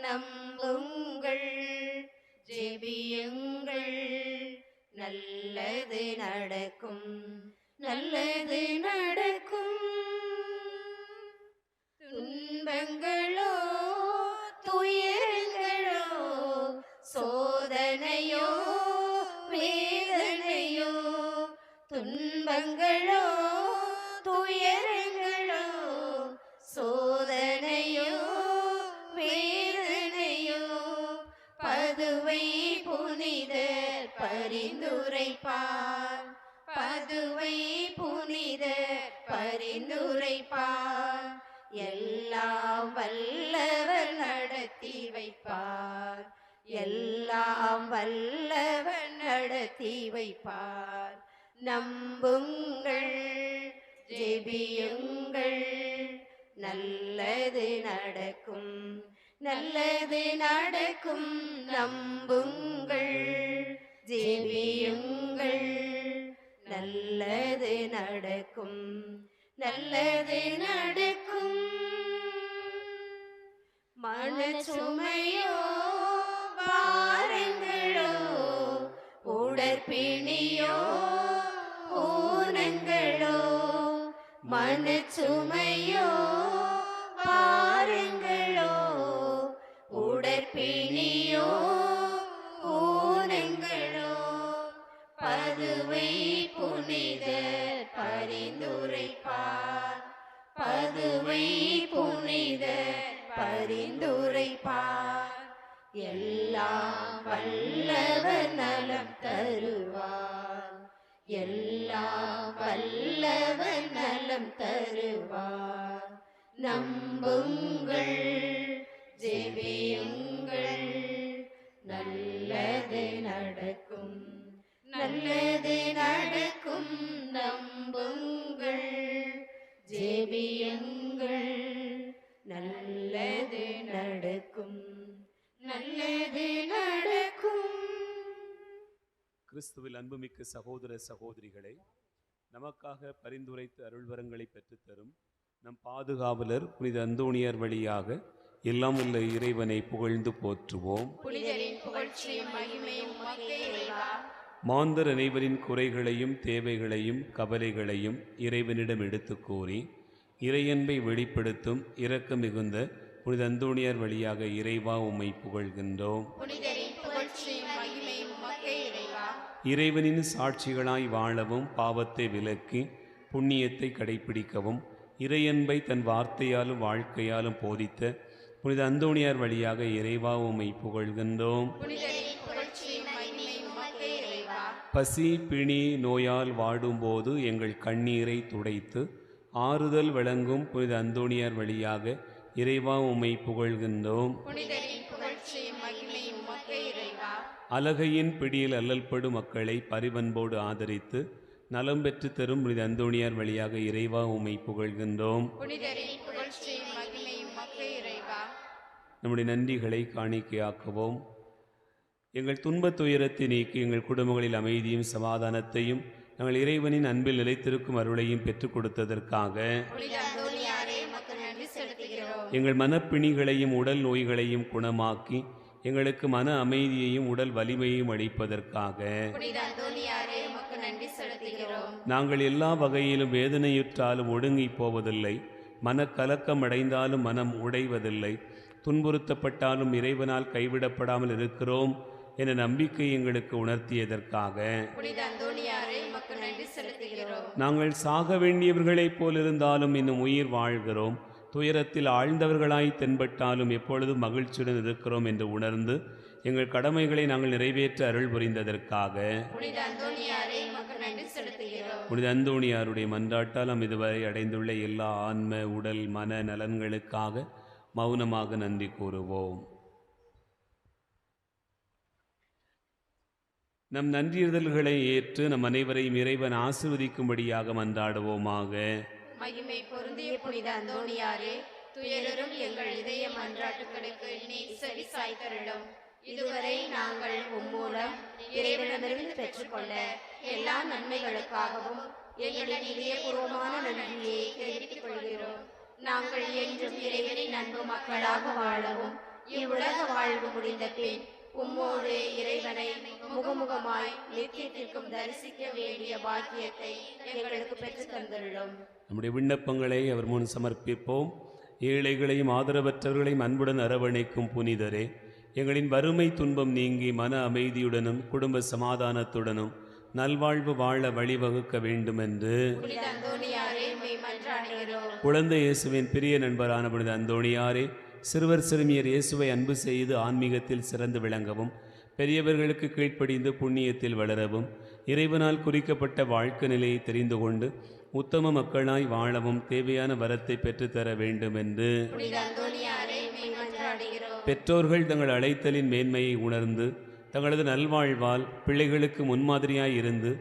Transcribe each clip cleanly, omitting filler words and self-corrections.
நம்புங்கள், ஜெபியுங்கள், நல்லது நடக்கும், நல்லது நடக்கும். துன்பங்களோ துயரங்களோ சோதனையோ வேதனையோ, துன்பங்களோ துயரங்களோ சோதனையோ வேதனையோ, பதுவை புனிதர் பரிந்துரைப்பார், பதுவை புனிதர் பரிந்துரைப்பார், எல்லாம் வல்லவர் நடத்தி வைப்பார், எல்லாம் வல்லவர் நடத்தி வைப்பார். நம்புங்கள், ஜெபியுங்கள், நல்லது நடக்கும், நல்லது நடக்கும். நம்புங்கள், ஜெபியுங்கள், நல்லது நடக்கும், நல்லது நடக்கும். மனச்சுமையோ பாரங்களோ உடற்பிணியோ ஊனங்களோ, மனச்சுமையோ பாரங்களோ உடற்பிணியோ ஊனங்களோ, பதுவை புனிதர் பரிந்துரைப்பார், பதுவை புனிதர் பரிந்துரைப்பார், எல்லாம் வல்லவர் நலம் தருவார், எல்லாம் வல்லவர் நலம் தருவார். நம்புங்கள், ஜெபியுங்கள், நல்லது நடக்கும், நல்லது நடக்கும். நம்புங்கள், ஜெபியுங்கள், நல்லது நடக்கும், நல்லது நடக்கும். கிறிஸ்துவில் அன்புமிக்க சகோதர சகோதரிகளை, நமக்காக பரிந்துரைத்து அருள்வரங்களை பெற்றுத்தரும் நம் பாதுகாவலர் புனித அந்தோணியார் வழியாக எல்லாம் உள்ள இறைவனை புகழ்ந்து போற்றுவோம். மாந்தர் அனைவரின் குறைகளையும் தேவைகளையும் கவலைகளையும் இறைவனிடம் எடுத்து கூறி இறையன்பை வெளிப்படுத்தும் இரக்கம் மிகுந்த புனித அந்தோணியார் வழியாக இறைவா உம்மை புகழ்கின்றோம். இறைவனின் சாட்சிகளாய் வாழவும், பாவத்தை விலக்கி புண்ணியத்தை கடைபிடிக்கவும் இறையன்பை தன் வார்த்தையாலும் வாழ்க்கையாலும் போதித்த புனித அந்தோணியார் வழியாக இறைவா உம்மை புகழ்கின்றோம். பசி பிணி நோயால் வாடும்போது எங்கள் கண்ணீரை துடைத்து ஆறுதல் வழங்கும் புனித அந்தோணியார் வழியாக இறைவா உம்மை புகழ்கின்றோம். அலகையின் பிடியில் அல்லல்படும் மக்களை பரிவன்போடு ஆதரித்து நலம் பெற்று தரும் புனித அந்தோணியார் வழியாக இறைவா உம்மை புகழ்கின்றோம். நம்முடைய நன்றிகளை காணிக்கையாக்குவோம். எங்கள் துன்பத் துயரத்தை நீக்கி எங்கள் குடும்பங்களில் அமைதியும் சமாதானத்தையும் நாங்கள் இறைவனின் அன்பில் நிலைத்திருக்கும் அருளையும் பெற்றுக் கொடுத்ததற்காக எங்கள் மனப்பிணிகளையும் உடல் நோய்களையும் குணமாக்கி எங்களுக்கு மன அமைதியையும் உடல் வலிமையையும் அளிப்பதற்காக நாங்கள் எல்லா வகையிலும் வேதனையுற்றாலும் ஒடுங்கி போவதில்லை, மனக்கலக்கம் அடைந்தாலும் மனம் உடைவதில்லை, துன்புறுத்தப்பட்டாலும் இறைவனால் கைவிடப்படாமல் இருக்கிறோம் என நம்பிக்கை எங்களுக்கு உணர்த்தியதற்காக நாங்கள் சாக வேண்டியவர்களைப் போலிருந்தாலும் இன்னும் உயிர் வாழ்கிறோம், துயரத்தில் ஆழ்ந்தவர்களாய் தென்பட்டாலும் எப்பொழுதும் மகிழ்ச்சியுடன் இருக்கிறோம் என்று உணர்ந்து எங்கள் கடமைகளை நாங்கள் நிறைவேற்ற அருள் புரிந்ததற்காக புனித அந்தோணியாருடைய மன்றாட்டால் நாம் இதுவரை அடைந்துள்ள எல்லா ஆன்ம உடல் மன நலன்களுக்காக மௌனமாக நன்றி கூறுவோம். நம் நன்றியுறுதல்களை ஏற்று நம் அனைவரையும் இறைவன் ஆசீர்வதிக்கும்படியாக மன்றாடுவோமாக. மகிமை பொருந்திய புனித அந்தோணியாரே, துயரும் எங்கள் இதய மன்றாட்டுகளுக்கு நீர் செவி சாய்த்தருளும். இதுவரை நாங்கள் உம்மூலம் இறைவனிடமிருந்து பெற்றுக்கொண்ட எல்லா நன்மைகளுக்காகவும் எங்களின் இதயபூர்வமான நன்றியை தெரிவித்துக் கொள்கிறோம். நாங்கள் என்றும் இறைவனின் அன்பு மக்களாக வாழவும் இவ்வுலக வாழ்வு முடிந்த பின் உம்மோடு இறைவனை முகமுகமாய் நித்தியத்திற்கும் தரிசிக்க வேண்டிய பாக்கியத்தை எங்களுக்கு பெற்று தந்தருளும். நம்முடைய விண்ணப்பங்களை அவர் முன் சமர்ப்பிப்போம். ஏழைகளையும் ஆதரவற்றவர்களையும் அன்புடன் அரவணைக்கும் புனிதரே, எங்களின் வறுமை துன்பம் நீங்கி மன அமைதியுடனும் குடும்ப சமாதானத்துடனும் நல்வாழ்வு வாழ வழிவகுக்க வேண்டுமென்று புனித அந்தோணியாரே உம்மை மன்றாடுகிறோம். குழந்தை இயேசுவின் பிரிய நண்பரான புனித அந்தோணியாரே, சிறுவர் சிறுமியர் இயேசுவை அன்பு செய்து ஆன்மீகத்தில் சிறந்து விளங்கவும், பெரியவர்களுக்கு கீழ்ப்படிந்து புண்ணியத்தில் வளரவும், இறைவனால் குறிக்கப்பட்ட வாழ்க்கை நிலையை தெரிந்து கொண்டு உத்தம மக்களாய் வாழவும் தேவையான வரத்தை பெற்றுத்தர வேண்டும் என்று புனித அந்தோணியாரே உம்மை மன்றாடுகிறோம். பெற்றோர்கள் தங்கள் அழைத்தலின் மேன்மையை உணர்ந்து தங்களது நல்வாழ்வால் பிள்ளைகளுக்கு முன்மாதிரியாய் இருந்து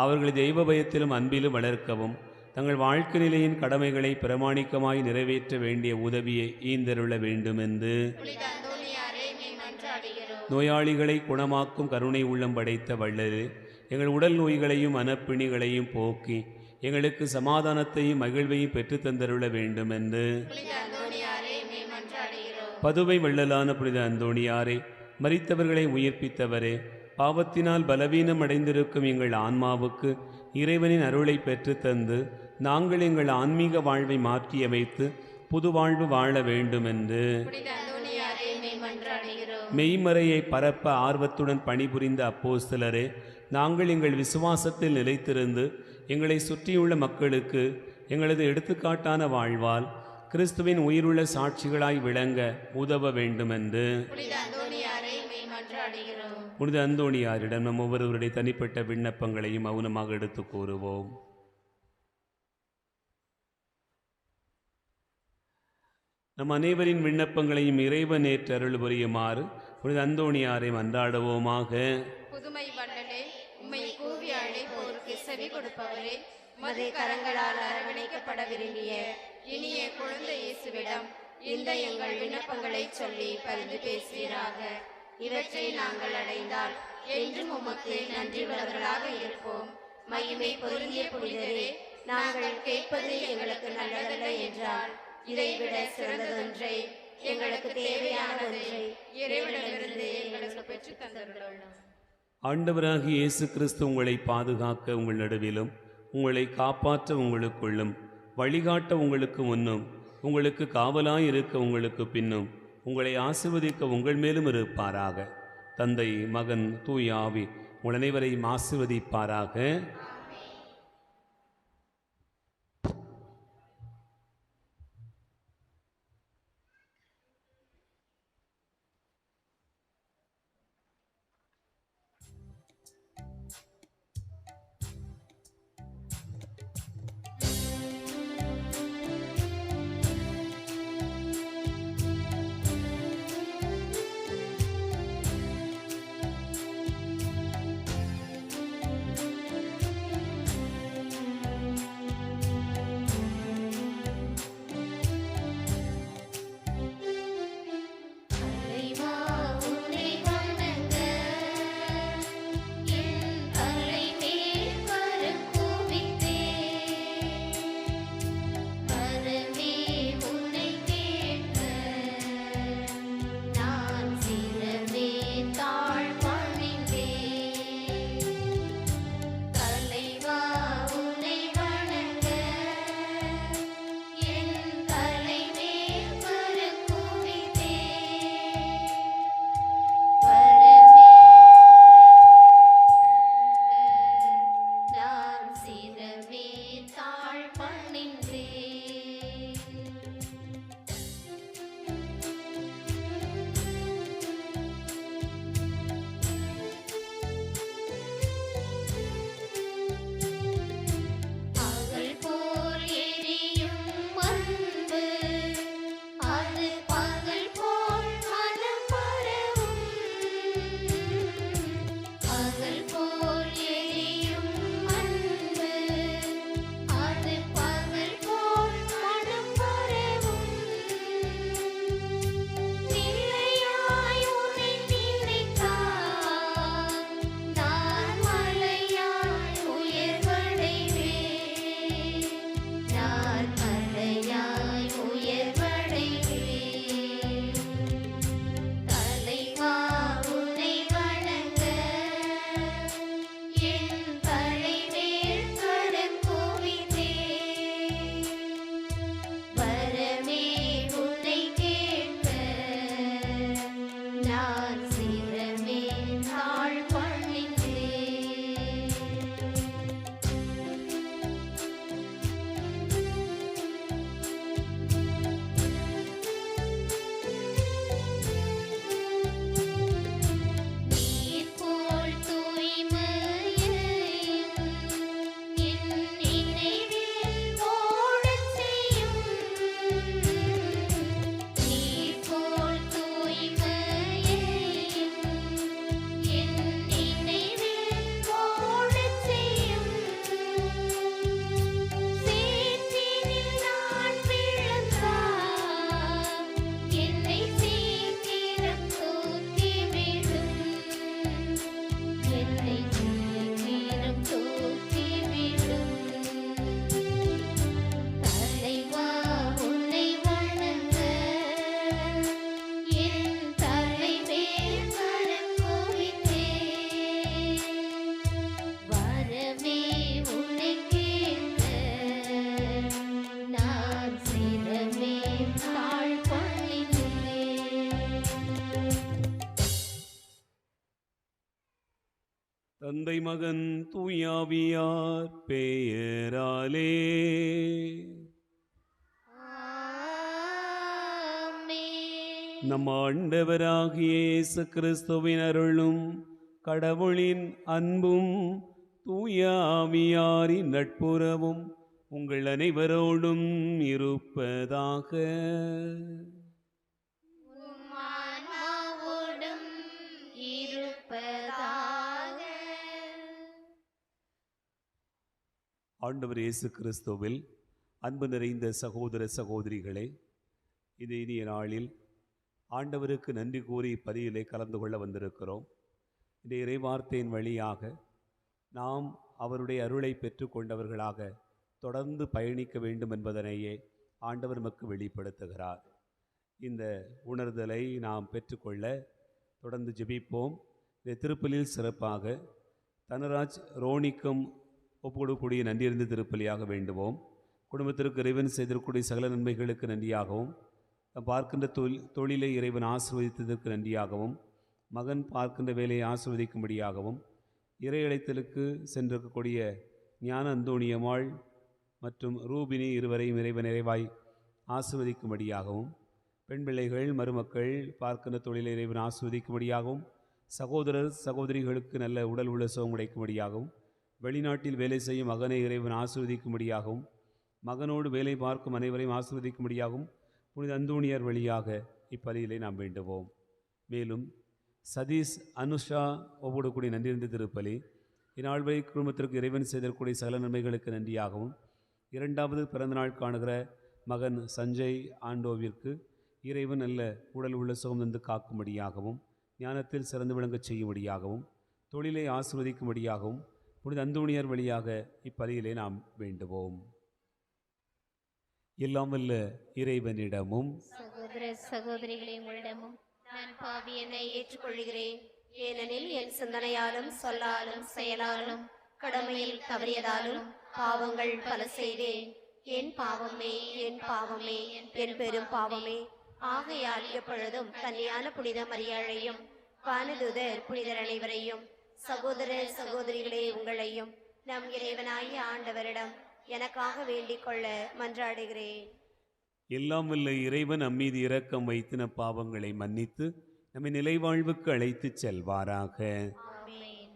அவர்களை தெய்வ பயத்திலும் அன்பிலும் வளர்க்கவும் தங்கள் வாழ்க்கை நிலையின் கடமைகளை பிரமாணிக்கமாய் நிறைவேற்ற வேண்டிய உதவியை ஈந்தருள வேண்டும் என்று புனித அந்தோணியாரே உம்மை மன்றாடுகிறோம். நோயாளிகளை குணமாக்கும் கருணை உள்ளம் படைத்த வள்ளலே, எங்கள் உடல் நோய்களையும் மனப்பிணிகளையும் போக்கி எங்களுக்கு சமாதானத்தையும் மகிழ்வையும் பெற்றுத்தந்தருள வேண்டும் என்று புனித அந்தோணியாரே உம்மை மன்றாடுகிறோம். பதுவை வள்ளலான புனித அந்தோணியாரே, மரித்தவர்களை உயிர்ப்பித்தவரே, பாவத்தினால் பலவீனம் அடைந்திருக்கும் எங்கள் ஆன்மாவுக்கு இறைவனின் அருளை பெற்றுத்தந்து நாங்கள் எங்கள் ஆன்மீக வாழ்வை மாற்றியமைத்து புது வாழ்வு வாழ வேண்டும் என்று புனித அந்தோணியாரே உம்மை மன்றாடுகிறோம். மெய்மறையை பரப்ப ஆர்வத்துடன் பணிபுரிந்த அப்போஸ்தலரே, நாங்கள் எங்கள் விசுவாசத்தில் நிலைத்திருந்து எங்களை சுற்றியுள்ள மக்களுக்கு எங்களது எடுத்துக்காட்டான வாழ்வால் கிறிஸ்துவின் உயிருள்ள சாட்சிகளாய் விளங்க உதவ வேண்டுமென்று புனித அந்தோணியாரே உம்மை மன்றாடுகிறோம். புனித அந்தோணியாரிடம் நம் ஒவ்வொருவருடைய தனிப்பட்ட விண்ணப்பங்களையும் மௌனமாக எடுத்து கூறுவோம். நம் அனைவரின் விண்ணப்பங்களையும் இறைவன் ஏற்று அருள் புரியுமாறு புனித அந்தோணியாரை மன்றாடுவோமாக. புதுமை வள்ளலே, உம்மை கூவி அழைப்போருக்கு செவி கொடுப்பவரே, மது கரங்களால் அரவணைக்கப்பட விரும்பிய இனிய குழந்தை இயேசுவிடம் இந்த எங்கள் விண்ணப்பங்களை சொல்லி பரிந்து பேசுவீராக. இவற்றை நாங்கள் அடைந்தால் என்றும் உமக்கு நன்றியுள்ளவர்களாக இருப்போம். மகிமை பொருந்திய புனிதரே, நாங்கள் கேட்பது எங்களுக்கு நல்லதல்ல என்றால் இதைவிட சிறந்ததொன்றை, எங்களுக்கு தேவையானதொன்றை இறைவனிடமிருந்து எங்களுக்கு பெற்று தந்தருளும். ஆண்டவராகிய இயேசு கிறிஸ்து உங்களை பாதுகாக்க உங்கள் நடுவிலும், உங்களை காப்பாற்ற உங்களுக்குள்ளும், வழிகாட்ட உங்களுக்கு முன்னும், உங்களுக்கு காவலாய் இருக்க உங்களுக்கு பின்னும், உங்களை ஆசீர்வதிக்க உங்கள் மேலும் இருப்பாராக. தந்தை, மகன், தூய ஆவி உங்கள் அனைவரையும் ஆசீர்வதிப்பாராக. தந்தை மகன் தூயாவியார் பெயராலே. ஆமென். நம் ஆண்டவராகிய இயேசு கிறிஸ்துவின் அருளும் கடவுளின் அன்பும் தூயாவியாரின் நட்புறவும் உங்கள் அனைவரோடும் இருப்பதாக. உம் ஆன்மாவோடும் இருப்பதாக. ஆண்டவர் இயேசு கிறிஸ்துவில் அன்பு நிறைந்த சகோதர சகோதரிகளே, இது இனிய நாளில் ஆண்டவருக்கு நன்றி கூறி பதிவிலே கலந்து கொள்ள வந்திருக்கிறோம். இந்த இறைவார்த்தையின் வழியாக நாம் அவருடைய அருளை பெற்று கொண்டவர்களாக தொடர்ந்து பயணிக்க வேண்டும் என்பதனையே ஆண்டவர் நமக்கு வெளிப்படுத்துகிறார். இந்த உணர்தலை நாம் பெற்றுக்கொள்ள தொடர்ந்து ஜெபிப்போம். இந்த திருப்பலியில் சிறப்பாக தனராஜ் ரோனிக்கும் ஒப்புக்கொடுக்கக்கூடிய நன்றியறிந்த திருப்பலியாக வேண்டுவோம். குடும்பத்திற்கு இறைவன் செய்திருக்கக்கூடிய சகல நன்மைகளுக்கு நன்றியாகவும், பார்க்கின்ற தொழிலை இறைவன் ஆசீர்வதித்ததற்கு நன்றியாகவும், மகன் பார்க்கின்ற வேலையை ஆசீர்வதிக்கும்படியாகவும், இறை அழைத்தலுக்கு சென்றிருக்கக்கூடிய ஞான அந்தோணியம்மாள் மற்றும் ரூபினி இருவரையும் இறைவன் நிறைவாய் ஆசீர்வதிக்கும்படியாகவும், பெண் பிள்ளைகள் மருமக்கள் பார்க்கின்ற தொழிலை இறைவன் ஆசீர்வதிக்கும்படியாகவும், சகோதரர் சகோதரிகளுக்கு நல்ல உடல் உள்ள சுகம் கிடைக்கும்படியாகவும், வெளிநாட்டில் வேலை செய்யும் மகனை இறைவன் ஆசீர்வதிக்கும்படியாகவும், மகனோடு வேலை பார்க்கும் அனைவரையும் ஆசீர்வதிக்கும்படியாகவும் புனித அந்தோணியார் வழியாக இப்பலியிலே நாம் வேண்டுவோம். மேலும் சதீஷ் அனுஷா ஒவ்வொருக்கூடிய நன்றியிருந்த திருப்பலி இந்நாள் வரை குடும்பத்திற்கு இறைவன் செய்திருக்கக்கூடிய சகல நன்மைகளுக்கு நன்றியாகவும், இரண்டாவது பிறந்தநாள் காணுகிற மகன் சஞ்சய் ஆண்டோவிற்கு இறைவன் நல்ல உடல் உள்ள சுகம் தந்து காக்கும்படியாகவும், ஞானத்தில் சிறந்து விளங்கச் செய்யும்படியாகவும், தொழிலை ஆசிர்வதிக்கும்படியாகவும் புனித அந்தோணியார் வழியாக இப்பலியிலே நாம் வேண்டுவோம். எல்லாம் வல்ல இறைவனிடமும் சகோதர சகோதரிகளே, உங்களிடமும் நான் பாவி என்னை ஏற்றுக்கொள்கிறேன். ஏனெனில் என் சிந்தனையாலும் சொல்லாலும் செயலாலும் கடமையில் தவறியதாலும் பாவங்கள் பல செய்தேன். என் பாவமே, என் பாவமே, என் பெரும் பாவமே. ஆகையால் எப்பொழுதும் கன்னியான புனித மரியாளையும் வானதூதர் புனிதர் அனைவரையும், சகோதர சகோதரிகளே உங்களையும் நம் இறைவனாகிய ஆண்டவரிடம் எனக்காக வேண்டிக் கொள்ள மன்றாடுகிறேன். எல்லாம் வல்ல இறைவன் நம்மீது இரக்கம் வைத்து நம் பாவங்களை மன்னித்து நம்மை நிலைவாழ்வுக்கு அழைத்து செல்வாராக. ஆமென்.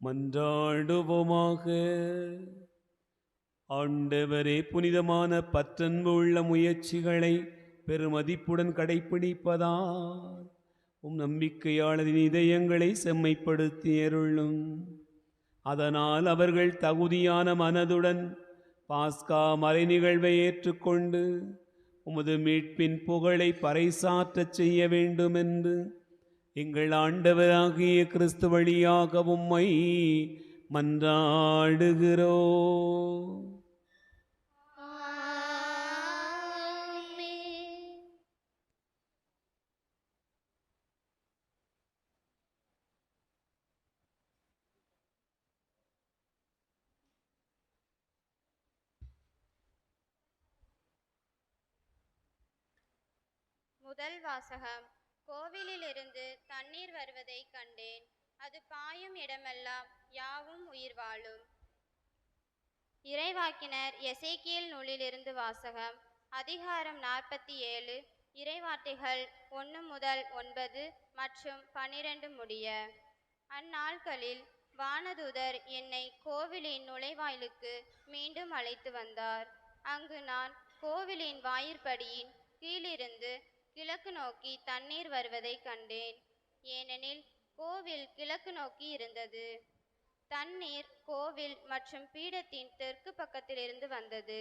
மன்றாடுவோமாக. ஆண்டவரே, புனிதமான பற்றன்பு உள்ள முயற்சிகளை பெருமதிப்புடன் கடைப்பிடிப்பதால் நம்பிக்கையாளரின் இதயங்களை செம்மைப்படுத்தி அருளும். அதனால் அவர்கள் தகுதியான மனதுடன் பாஸ்கா மறை நிகழ்வை ஏற்றுக்கொண்டு உமது மீட்பின் புகழை பறைசாற்றச் செய்ய வேண்டும் என்று எங்கள் ஆண்டவராகிய கிறிஸ்து வழியாக உம்மை மன்றாடுகிறோ. முதல் வாசகம். கோவிலிலிருந்து தண்ணீர் வருவதை கண்டேன். அது பாயும் இடமெல்லாம் யாவும் உயிர் வாழும். இறைவாக்கினர் எசேக்கியேல் நூலிலிருந்து வாசகம். அதிகாரம் 47, இறைவார்த்தைகள் 1 முதல் 9 மற்றும் 12 முடிய. அந்நாட்களில் வானதூதர் என்னை கோவிலின் நுழைவாயிலுக்கு மீண்டும் அழைத்து வந்தார். அங்கு நான் கோவிலின் வாயிற்படியின் கீழிருந்து கிழக்கு நோக்கி தண்ணீர் வருவதை கண்டேன். ஏனெனில் கோவில் கிழக்கு நோக்கி இருந்தது. தண்ணீர் கோவில் மற்றும் பீடத்தின் தெற்கு பக்கத்திலிருந்து வந்தது.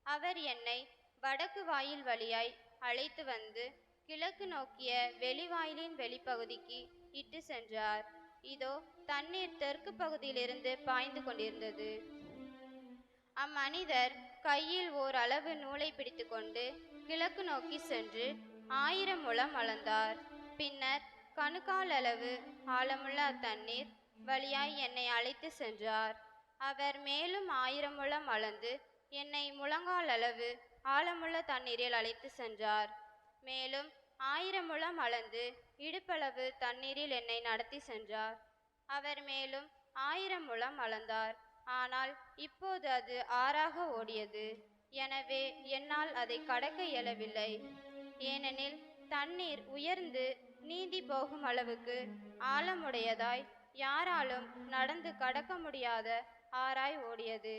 அவர் என்னை வடக்கு வாயில் வழியாய் அழைத்து வந்து கிழக்கு நோக்கிய வெளிவாயிலின் வெளிப்பகுதிக்கு இட்டு சென்றார். இதோ தண்ணீர் தெற்கு பகுதியிலிருந்து பாய்ந்து கொண்டிருந்தது. அம்மனிதர் கையில் ஓர் அளவு நூலை பிடித்து கொண்டு கிழக்கு நோக்கி சென்று 1000 முழம் அளந்தார். பின்னர் கணுக்கால் அளவு ஆழமுள்ள அத்தண்ணீர் வழியாய் என்னை அழைத்து சென்றார். அவர் மேலும் 1000 முழம் அளந்து என்னை முழங்கால் அளவு ஆழமுள்ள தண்ணீரில் அழைத்து சென்றார். மேலும் 1000 முழம் அளந்து இடுப்பளவு தண்ணீரில் என்னை நடத்தி சென்றார். அவர் மேலும் 1000 முழம் அளந்தார். ஆனால் இப்போது அது ஆறாக ஓடியது. எனவே என்னால் அதை கடக்க இயலவில்லை. ஏனெனில் தண்ணீர் உயர்ந்து நீந்தி போகும் அளவுக்கு ஆழமுடையதாய் யாராலும் நடந்து கடக்க முடியாத ஆறாய் ஓடியது.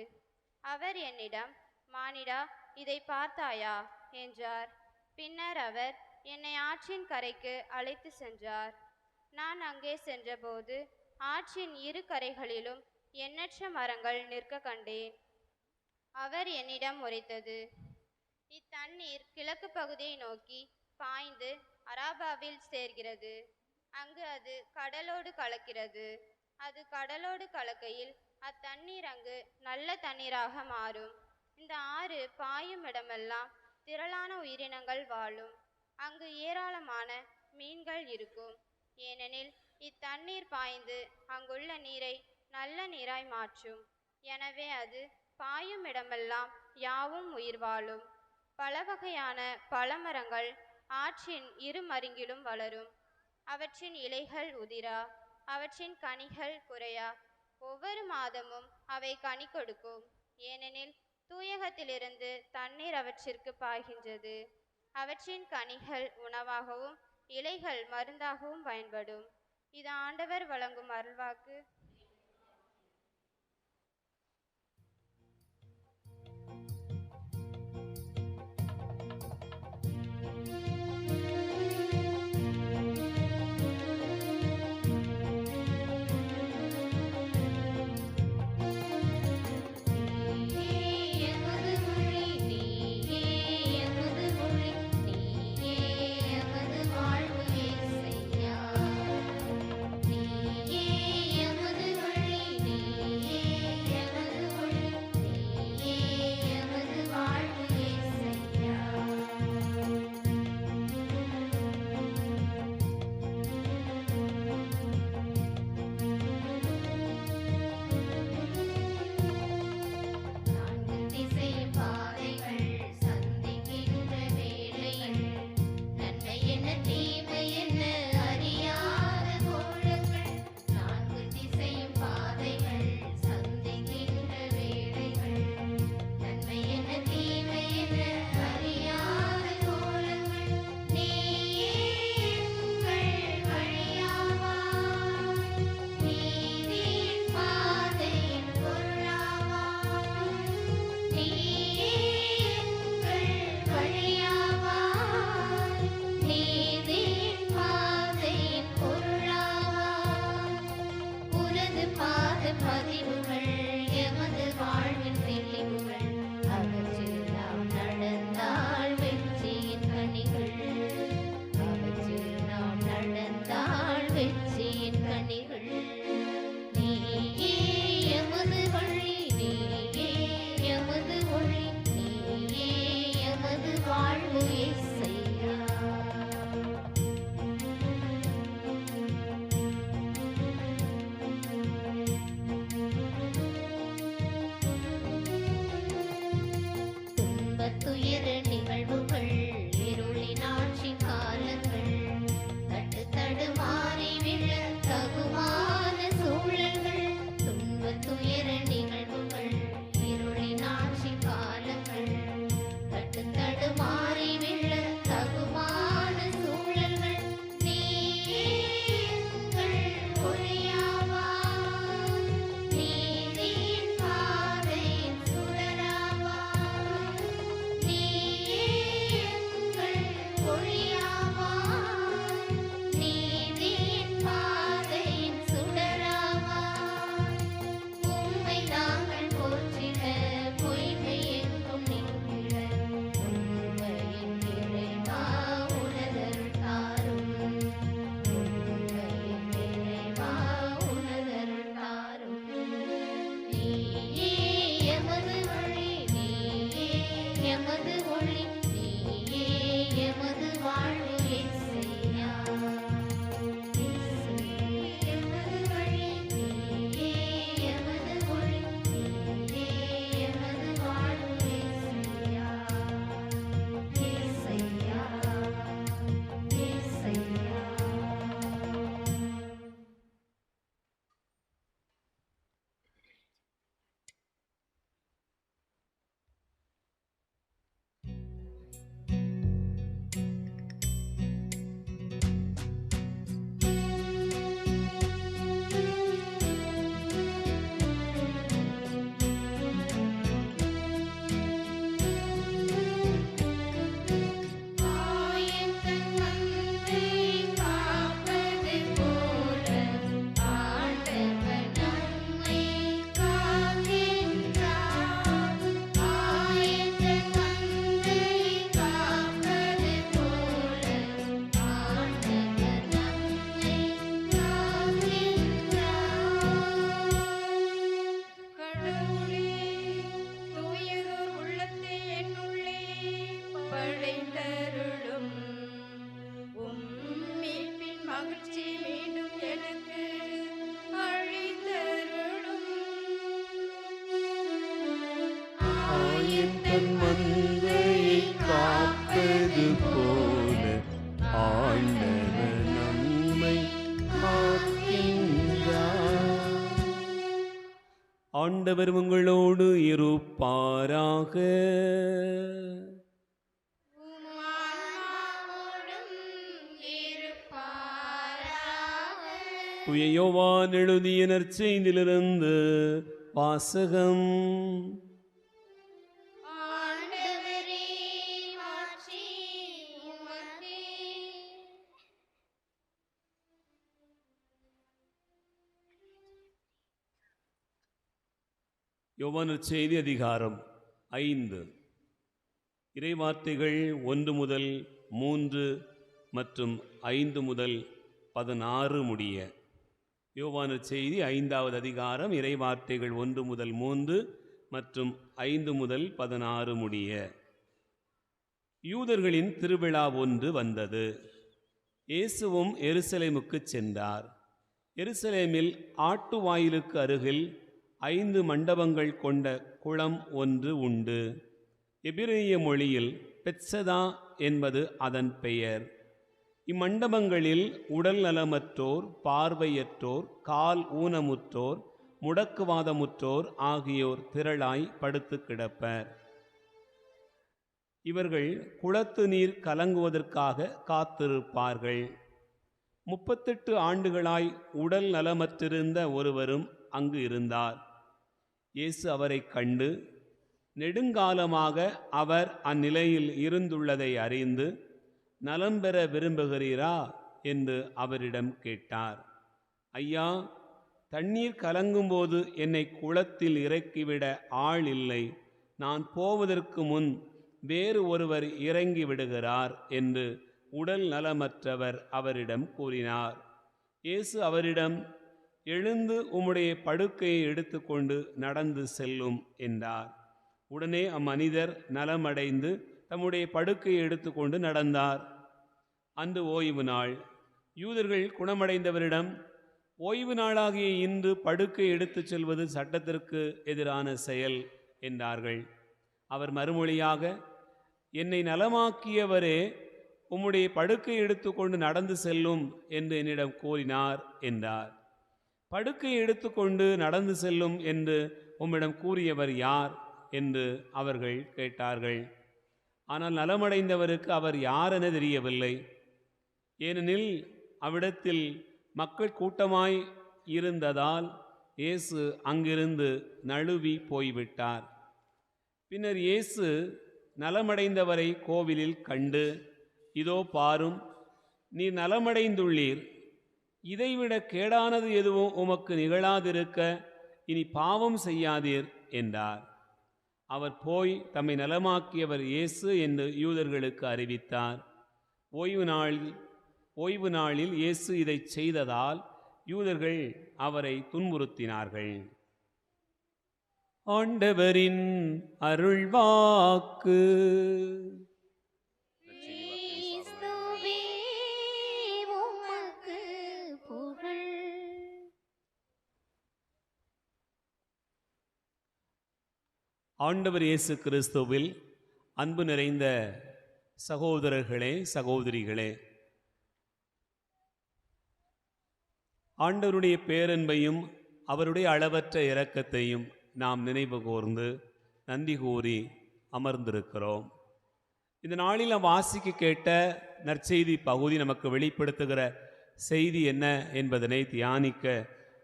அவர் என்னிடம், மானிடா, இதை பார்த்தாயா என்றார். பின்னர் அவர் என்னை ஆற்றின் கரைக்கு அழைத்து சென்றார். நான் அங்கே சென்றபோது ஆற்றின் இரு கரைகளிலும் எண்ணற்ற மரங்கள் நிற்க கண்டேன். அவர் என்னிடம் உரைத்தது, இத்தண்ணீர் கிழக்கு பகுதியை நோக்கி பாய்ந்து அராபாவில் சேர்கிறது. அங்கு அது கடலோடு கலக்கிறது. அது கடலோடு கலக்கையில் அத்தண்ணீர் அங்கு நல்ல தண்ணீராக மாறும். இந்த ஆறு பாயும் இடமெல்லாம் திரளான உயிரினங்கள் வாழும். அங்கு ஏராளமான மீன்கள் இருக்கும். ஏனெனில் இத்தண்ணீர் பாய்ந்து அங்குள்ள நீரை நல்ல நீராய் மாற்றும். எனவே அது பாயும் இடமெல்லாம் யாவும் உயிர் வாழும். பல வகையான பழமரங்கள் ஆற்றின் இரு மருங்கிலும் வளரும். அவற்றின் இலைகள் உதிரா, அவற்றின் கனிகள் குறையா. ஒவ்வொரு மாதமும் அவை கனி கொடுக்கும். ஏனெனில் தூயகத்திலிருந்து தண்ணீர் அவற்றிற்கு பாய்கின்றது. அவற்றின் கனிகள் உணவாகவும் இலைகள் மருந்தாகவும் பயன்படும். இது ஆண்டவர் வழங்கும் அருள்வாக்கு. எமது அழைத்தருளும். மீட்பின் மகிழ்ச்சி மீண்டும் எனக்கு அழைத்தருளும். ஆயின் தன் மந்தையை காப்பது போல ஆண்டவர் நம்மை காக்கின்றார். ஆண்டவர் உங்களோடு இருப்பாராக. ஆன்மாவோடும் இருப்பாராக. தூய யோவான் எழுதிய நற்செய்தியிலிருந்து வாசகம். ஆண்டவரே, மாட்சி உமக்கே. யோவான் நற்செய்தி அதிகாரம் 5. இறைவார்த்தைகள் 1 முதல் 3 மற்றும் 5 முதல் 16 முடிய. யோவான் நற்செய்தி 5வது அதிகாரம், இறைவார்த்தைகள் 1 முதல் 3 மற்றும் 5 முதல் 16 முடிய. யூதர்களின் திருவிழா ஒன்று வந்தது. இயேசுவும் எருசலேமுக்குச் சென்றார். எருசலேமில் ஆட்டுவாயிலுக்கு அருகில் 5 மண்டபங்கள் கொண்ட குளம் ஒன்று உண்டு. எபிரேய மொழியில் பெத்சதா என்பது அதன் பெயர். இம்மண்டபங்களில் உடல் நலமற்றோர், பார்வையற்றோர், கால் ஊனமுற்றோர், முடக்குவாதமுற்றோர் ஆகியோர் திரளாய் படுத்து கிடப்பர். இவர்கள் குளத்து நீர் கலங்குவதற்காக காத்திருப்பார்கள். 38 ஆண்டுகளாய் உடல் நலமற்றிருந்த ஒருவரும் அங்கு இருந்தார். இயேசு அவரைக் கண்டு, நெடுங்காலமாக அவர் அந்நிலையில் இருந்துள்ளதை அறிந்து, நலம் பெற விரும்புகிறீரா என்று அவரிடம் கேட்டார். ஐயா, தண்ணீர் கலங்கும்போது என்னை குளத்தில் இறக்கிவிட ஆள் இல்லை. நான் போவதற்கு முன் வேறு ஒருவர் இறங்கி விடுகிறார் என்று உடல் நலமற்றவர் அவரிடம் கூறினார். இயேசு அவரிடம், எழுந்து உம்முடைய படுக்கையை எடுத்துக்கொண்டு நடந்து செல்லும் என்றார். உடனே அம்மனிதர் நலமடைந்து தம்முடைய படுக்கையை எடுத்துக்கொண்டு நடந்தார். அன்று ஓய்வு நாள். யூதர்கள் குணமடைந்தவரிடம், ஓய்வு நாளாகிய இன்று படுக்கை எடுத்துச் செல்வது சட்டத்திற்கு எதிரான செயல் என்றார்கள். அவர் மறுமொழியாக, என்னை நலமாக்கியவரே உம்முடைய படுக்கை எடுத்துக்கொண்டு நடந்து செல்லும் என்று என்னிடம் கூறினார் என்றார். படுக்கை எடுத்துக்கொண்டு நடந்து செல்லும் என்று உம்மிடம் கூறியவர் யார் என்று அவர்கள் கேட்டார்கள். ஆனால் நலமடைந்தவருக்கு அவர் யாரென தெரியவில்லை. ஏனெனில் அவ்விடத்தில் மக்கள் கூட்டமாய் இருந்ததால் இயேசு அங்கிருந்து நழுவி போய்விட்டார். பின்னர் இயேசு நலமடைந்தவரை கோவிலில் கண்டு, இதோ பாரும், நீர் நலமடைந்துள்ளீர். இதைவிட கேடானது எதுவும் உமக்கு நிகழாதிருக்க இனி பாவம் செய்யாதீர் என்றார். அவர் போய் தம்மை நலமாக்கியவர் இயேசு என்று யூதர்களுக்கு அறிவித்தார். ஓய்வு நாளில் இயேசு இதை செய்ததால் யூதர்கள் அவரை துன்புறுத்தினார்கள். ஆண்டவரின் அருள்வாக்கு. கிறிஸ்துவே, உமக்கு புகழ். ஆண்டவர் இயேசு கிறிஸ்துவில் அன்பு நிறைந்த சகோதரர்களே, சகோதரிகளே, ஆண்டவருடைய பேரன்பையும் அவருடைய அளவற்ற இரக்கத்தையும் நாம் நினைவு கூர்ந்து நன்றி கூறி அமர்ந்திருக்கிறோம். இந்த நாளில் நாம் வாசிக்க கேட்ட நற்செய்தி பகுதி நமக்கு வெளிப்படுத்துகிற செய்தி என்ன என்பதனை தியானிக்க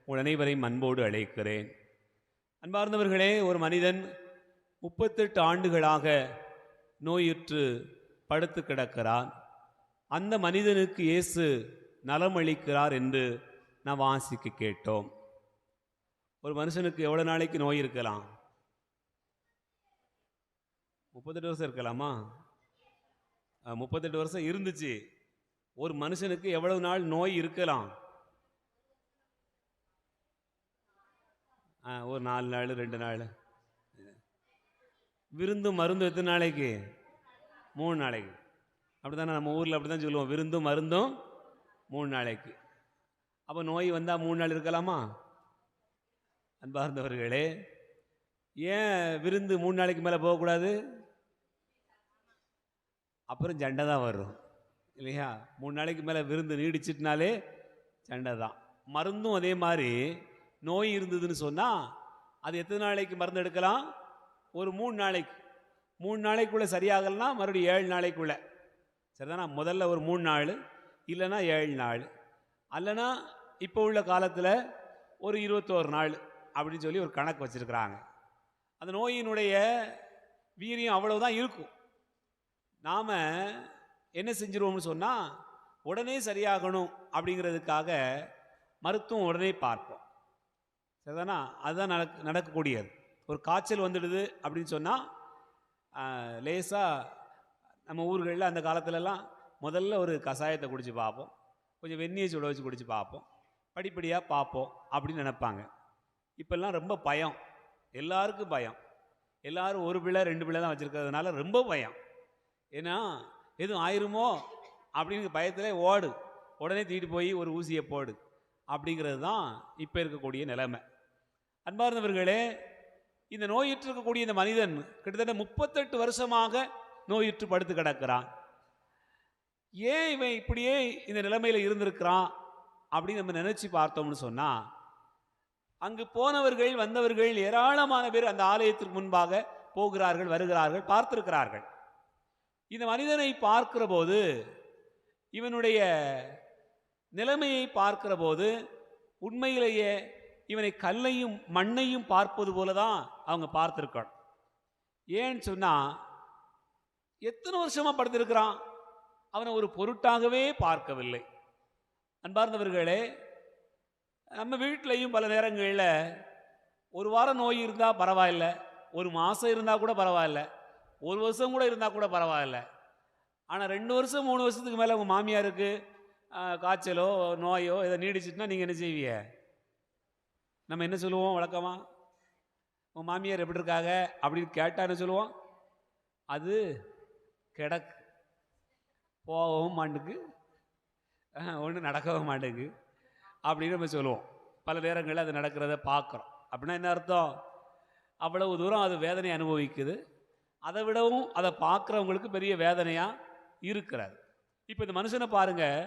உங்கள் அனைவரையும் அன்போடு அழைக்கிறேன். அன்பார்ந்தவர்களே, ஒரு மனிதன் 38 ஆண்டுகளாக நோயுற்று படுத்து கிடக்கிறான். அந்த மனிதனுக்கு இயேசு நலமளிக்கிறார் என்று நாம் வாசிக்க கேட்டோம். ஒரு மனுஷனுக்கு எவ்வளோ நாளைக்கு நோய் இருக்கலாம்? 38 வருஷம் இருக்கலாமா? 38 வருஷம் இருந்துச்சு. ஒரு மனுஷனுக்கு எவ்வளவு நாள் நோய் இருக்கலாம்? ஒரு 4 நாள் 2 நாள். விருந்து மருந்து எத்தனை நாளைக்கு? 3 நாளைக்கு. அப்படி தானே நம்ம ஊரில் அப்படி தான் சொல்லுவோம், விருந்தும் மருந்தும் 3 நாளைக்கு. அப்போ நோய் வந்தால் 3 நாள் இருக்கலாமா? அன்பார்ந்தவர்களே, ஏன் விருந்து 3 நாளைக்கு மேலே போகக்கூடாது? அப்புறம் சண்டை தான் வரும் இல்லையா? 3 நாளைக்கு மேலே விருந்து நீடிச்சிட்டுனாலே சண்டை தான். மருந்தும் அதே மாதிரி, நோய் இருந்ததுன்னு சொன்னால் அது எத்தனை நாளைக்கு மருந்து எடுக்கலாம்? ஒரு 3 நாளைக்கு. 3 நாளைக்குள்ளே சரியாகலன்னா மறுபடியும் 7 நாளைக்குள்ளே, சரிதானா? முதல்ல ஒரு 3 நாள், இல்லைன்னா 7 நாள், அல்லனா இப்போ உள்ள காலத்தில் ஒரு 21 நாள் அப்படின்னு சொல்லி ஒரு கணக்கு வச்சுருக்குறாங்க. அந்த நோயினுடைய வீரியம் அவ்வளவுதான் இருக்கும். நாம் என்ன செஞ்சிருவோம்னு சொன்னால், உடனே சரியாகணும் அப்படிங்கிறதுக்காக மருத்துவம் உடனே பார்ப்போம், சரிதானா? அதுதான் நடக்கக்கூடியது. ஒரு காய்ச்சல் வந்துடுது அப்படின்னு சொன்னால் லேசாக நம்ம ஊர்களில் அந்த காலத்துலலாம் முதல்ல ஒரு கஷாயத்தை குடித்து பார்ப்போம், கொஞ்சம் வெந்நியை சுட வச்சு குடித்து பார்ப்போம், படிப்படியாக பார்ப்போம் அப்படின்னு நினைப்பாங்க. இப்போல்லாம் ரொம்ப பயம், எல்லாருக்கும் பயம். எல்லாரும் 1 பிள்ளை 2 பிள்ளை தான் வச்சுருக்கிறதுனால ரொம்ப பயம். ஏன்னா எதுவும் ஆயிருமோ அப்படிங்கிற பயத்திலே ஓடு, உடனே தூக்கிட்டு போய் ஒரு ஊசியை போடு அப்படிங்கிறது தான் இப்போ இருக்கக்கூடிய நிலைமை. அன்பார்ந்தவர்களே, இந்த நோயுற்று இருக்கக்கூடிய இந்த மனிதன் கிட்டத்தட்ட 38 வருஷமாக நோயுற்று படுத்து கிடக்கிறான். ஏன் இவன் இப்படியே இந்த நிலைமையில் இருந்திருக்கிறான் அப்படின்னு நம்ம நினைச்சு பார்த்தோம்னு சொன்னால், அங்கு போனவர்கள் வந்தவர்கள் ஏராளமான பேர் அந்த ஆலயத்திற்கு முன்பாக போகிறார்கள், வருகிறார்கள், பார்த்திருக்கிறார்கள். இந்த மனிதனை பார்க்கிற போது, இவனுடைய நிலைமையை பார்க்கிற போது, உண்மையிலேயே இவனை கல்லையும் மண்ணையும் பார்ப்பது போல தான் அவங்க பார்த்துருக்கணும். ஏன்னு சொன்னால், எத்தனை வருஷமா படுத்திருக்கிறான், அவனை ஒரு பொருட்டாகவே பார்க்கவில்லை. அன்பார்ந்தவர்களே, நம்ம வீட்டிலையும் பல நேரங்களில் 1 வாரம் நோய் இருந்தால் பரவாயில்லை, 1 மாதம் இருந்தால் கூட பரவாயில்ல, 1 வருஷம் கூட இருந்தால் கூட பரவாயில்ல. ஆனால் 2 வருஷம் 3 வருஷத்துக்கு மேலே உங்கள் மாமியாருக்கு காய்ச்சலோ நோயோ இதை நீடிச்சிட்டுனா நீங்கள் என்ன செய்வீங்க? நம்ம என்ன சொல்லுவோம் வழக்கமாக? உங்கள் மாமியார் எப்படி இருக்காங்க அப்படின்னு கேட்டால் என்ன சொல்லுவோம்? அது கிடக்கு, போகவும் மாட்டுக்கு, ஒன்றும் நடக்கவும் மாட்டேங்குது அப்படின்னு நம்ம சொல்லுவோம். பல நேரங்களில் அது நடக்கிறத பார்க்குறோம். அப்படின்னா என்ன அர்த்தம்? அவ்வளவு தூரம் அது வேதனை அனுபவிக்குது. அதை விடவும் அதை பார்க்குறவங்களுக்கு பெரிய வேதனையாக இருக்கிறது. இப்போ இந்த மனுஷனை பாருங்கள்,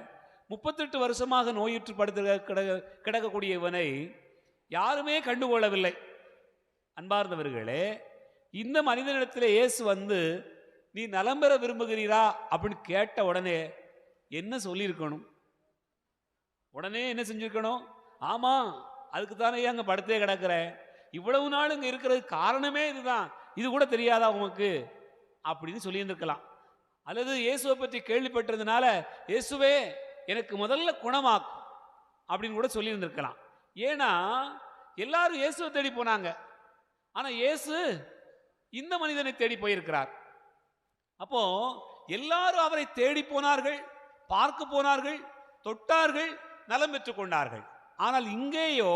38 வருஷமாக நோயுற்று படுத்து கிடக்கக்கூடிய இவனை யாருமே கண்டுகொள்ளவில்லை. அன்பார்ந்தவர்களே, இந்த மனிதனிடத்தில் இயேசு வந்து நீ நலம் பெற விரும்புகிறீரா அப்படின்னு கேட்ட உடனே என்ன சொல்லியிருக்கணும்? உடனே என்ன செஞ்சிருக்கணும்? ஆமாம், அதுக்கு தானே அங்கே படுத்தே கிடக்கிறேன், இவ்வளவு நாள் இங்கே இருக்கிறது காரணமே இதுதான், இது கூட தெரியாதா உனக்கு அப்படின்னு சொல்லியிருந்திருக்கலாம். அல்லது இயேசுவை பற்றி கேள்விப்பட்டதுனால, இயேசுவே எனக்கு முதல்ல குணமாக்கும் அப்படின்னு கூட சொல்லியிருந்திருக்கலாம். ஏன்னா எல்லாரும் இயேசுவை தேடி போனாங்க, ஆனால் இயேசு இந்த மனிதனை தேடி போயிருக்கிறார். அப்போ எல்லாரும் அவரை தேடி போனார்கள், பார்க்க போனார்கள், தொட்டார்கள், நலம் பெற்றுக் கொண்டார்கள். ஆனால் இங்கேயோ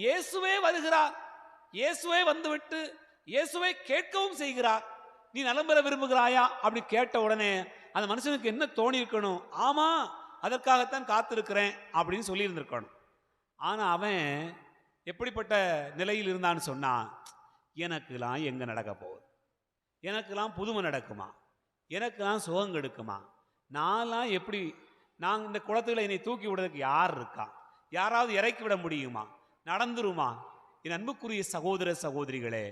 இயேசுவே வருகிறார், இயேசுவே வந்துவிட்டு இயேசுவை கேட்கவும் செய்கிறார். நீ நலம் பெற விரும்புகிறாயா அப்படி கேட்ட உடனே அந்த மனுஷனுக்கு என்ன தோணி இருக்கணும்? ஆமா, அதற்காகத்தான் காத்திருக்கிறேன் அப்படின்னு சொல்லி இருந்திருக்கணும். ஆனா அவன் எப்படிப்பட்ட நிலையில் இருந்தான்னு சொன்னா, எனக்குலாம் எங்க நடக்க போகுது, எனக்கெல்லாம் புதுமை நடக்குமா, எனக்கெல்லாம் சுகம் கெடுக்குமா, நான்லாம் எப்படி, நான் இந்த குளத்துல என்னை தூக்கி விடுறதுக்கு யார் இருக்கா, யாராவது இறக்கி விட முடியுமா, நடந்துருமா? என் அன்புக்குரிய சகோதர சகோதரிகளே,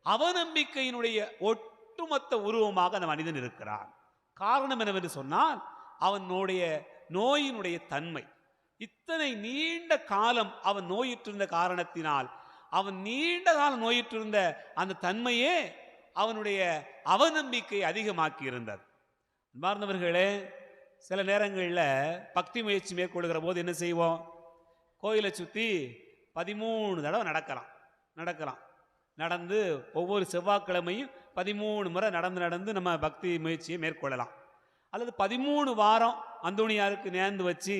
அவநம்பிக்கையினுடைய ஒட்டுமொத்த உருவமாக அந்த மனிதன் இருக்கிறான். காரணம் என்னவென்று சொன்னால், அவனுடைய நோயினுடைய தன்மை. இத்தனை நீண்ட காலம் அவன் நோயிற்றிருந்த காரணத்தினால், அவன் நீண்ட காலம் நோயிற்றிருந்த அந்த தன்மையே அவனுடைய அவநம்பிக்கை அதிகமாக்கி இருந்தது. அன்பார்ந்தவர்களே, சில நேரங்களில் பக்தி முயற்சி மேற்கொள்கிற போது என்ன செய்வோம்? கோயிலை சுற்றி 13 தடவை நடக்கலாம். நடந்து ஒவ்வொரு செவ்வாய்க்கிழமையும் 13 முறை நடந்து நம்ம பக்தி முயற்சியை மேற்கொள்ளலாம். அல்லது 13 வாரம் அந்தோணியாருக்கு நேர்ந்து வச்சு,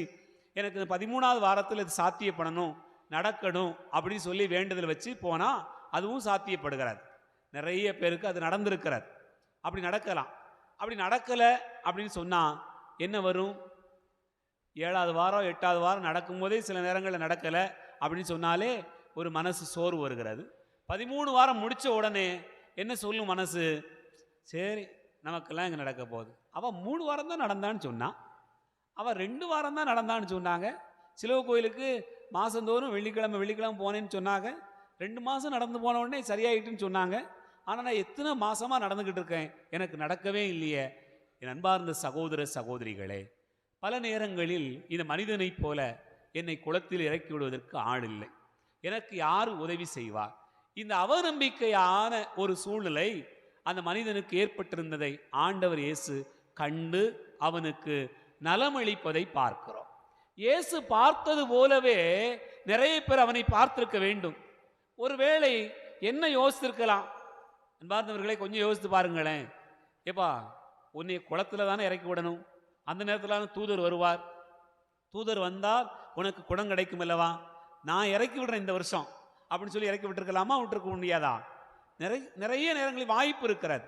எனக்கு 13வது வாரத்தில் இது சாத்தியப்படணும், நடக்கணும் அப்படின்னு சொல்லி வேண்டுதல் வச்சு போனால் அதுவும் சாத்தியப்படுகிறது. நிறைய பேருக்கு அது நடந்திருக்கிறது. அப்படி நடக்கலாம். அப்படி நடக்கலை அப்படின்னு சொன்னால் என்ன வரும்? 7வது வாரம் 8வது வாரம் நடக்கும்போதே சில நேரங்களில் நடக்கலை அப்படின்னு சொன்னாலே ஒரு மனசு சோர்வு வருகிறது. 13 வாரம் முடித்த உடனே என்ன சொல்லும் மனசு? சரி, நமக்கெல்லாம் இங்கே நடக்க போகுது. அவள் 3 வாரம் தான் நடந்தான்னு சொன்னான், அவள் 2 வாரம் தான் நடந்தான்னு சொன்னாங்க. சிலுவை கோயிலுக்கு மாதந்தோறும் வெள்ளிக்கிழமை போனேன்னு சொன்னாங்க. 2 மாதம் நடந்து போன உடனே சரியாயிட்டுன்னு சொன்னாங்க. ஆனால் நான் எத்தனை மாதமாக நடந்துக்கிட்டு இருக்கேன், எனக்கு நடக்கவே இல்லையே. என் அன்பார்ந்த சகோதர சகோதரிகளே, பல நேரங்களில் இந்த மனிதனைப் போல என்னை குளத்தில் இறக்கி விடுவதற்கு ஆள் இல்லை. எனக்கு யார் உதவி செய்வார்? இந்த அவநம்பிக்கையான ஒரு சூழ்நிலை அந்த மனிதனுக்கு ஏற்பட்டிருந்ததை ஆண்டவர் இயேசு கண்டு அவனுக்கு நலமளிப்பதை பார்க்கிறோம். இயேசு பார்த்தது போலவே நிறைய பேர் அவனை பார்த்திருக்க வேண்டும். ஒருவேளை என்ன யோசித்திருக்கலாம்? அன்பார்ந்தவர்களை கொஞ்சம் யோசித்து பாருங்களேன். ஏப்பா, உன்னை குளத்துல தானே இறக்கி விடணும், அந்த நேரத்தில் தூதர் வருவார், தூதர் வந்தால் உனக்கு குடம் கிடைக்கும் அல்லவா, நான் இறக்கி விடுறேன் இந்த வருஷம் அப்படின்னு சொல்லி இறக்கி விட்டுருக்கலாமா? விட்டுருக்க முடியாதா? நிறைய நேரங்களில் வாய்ப்பு இருக்கிறது.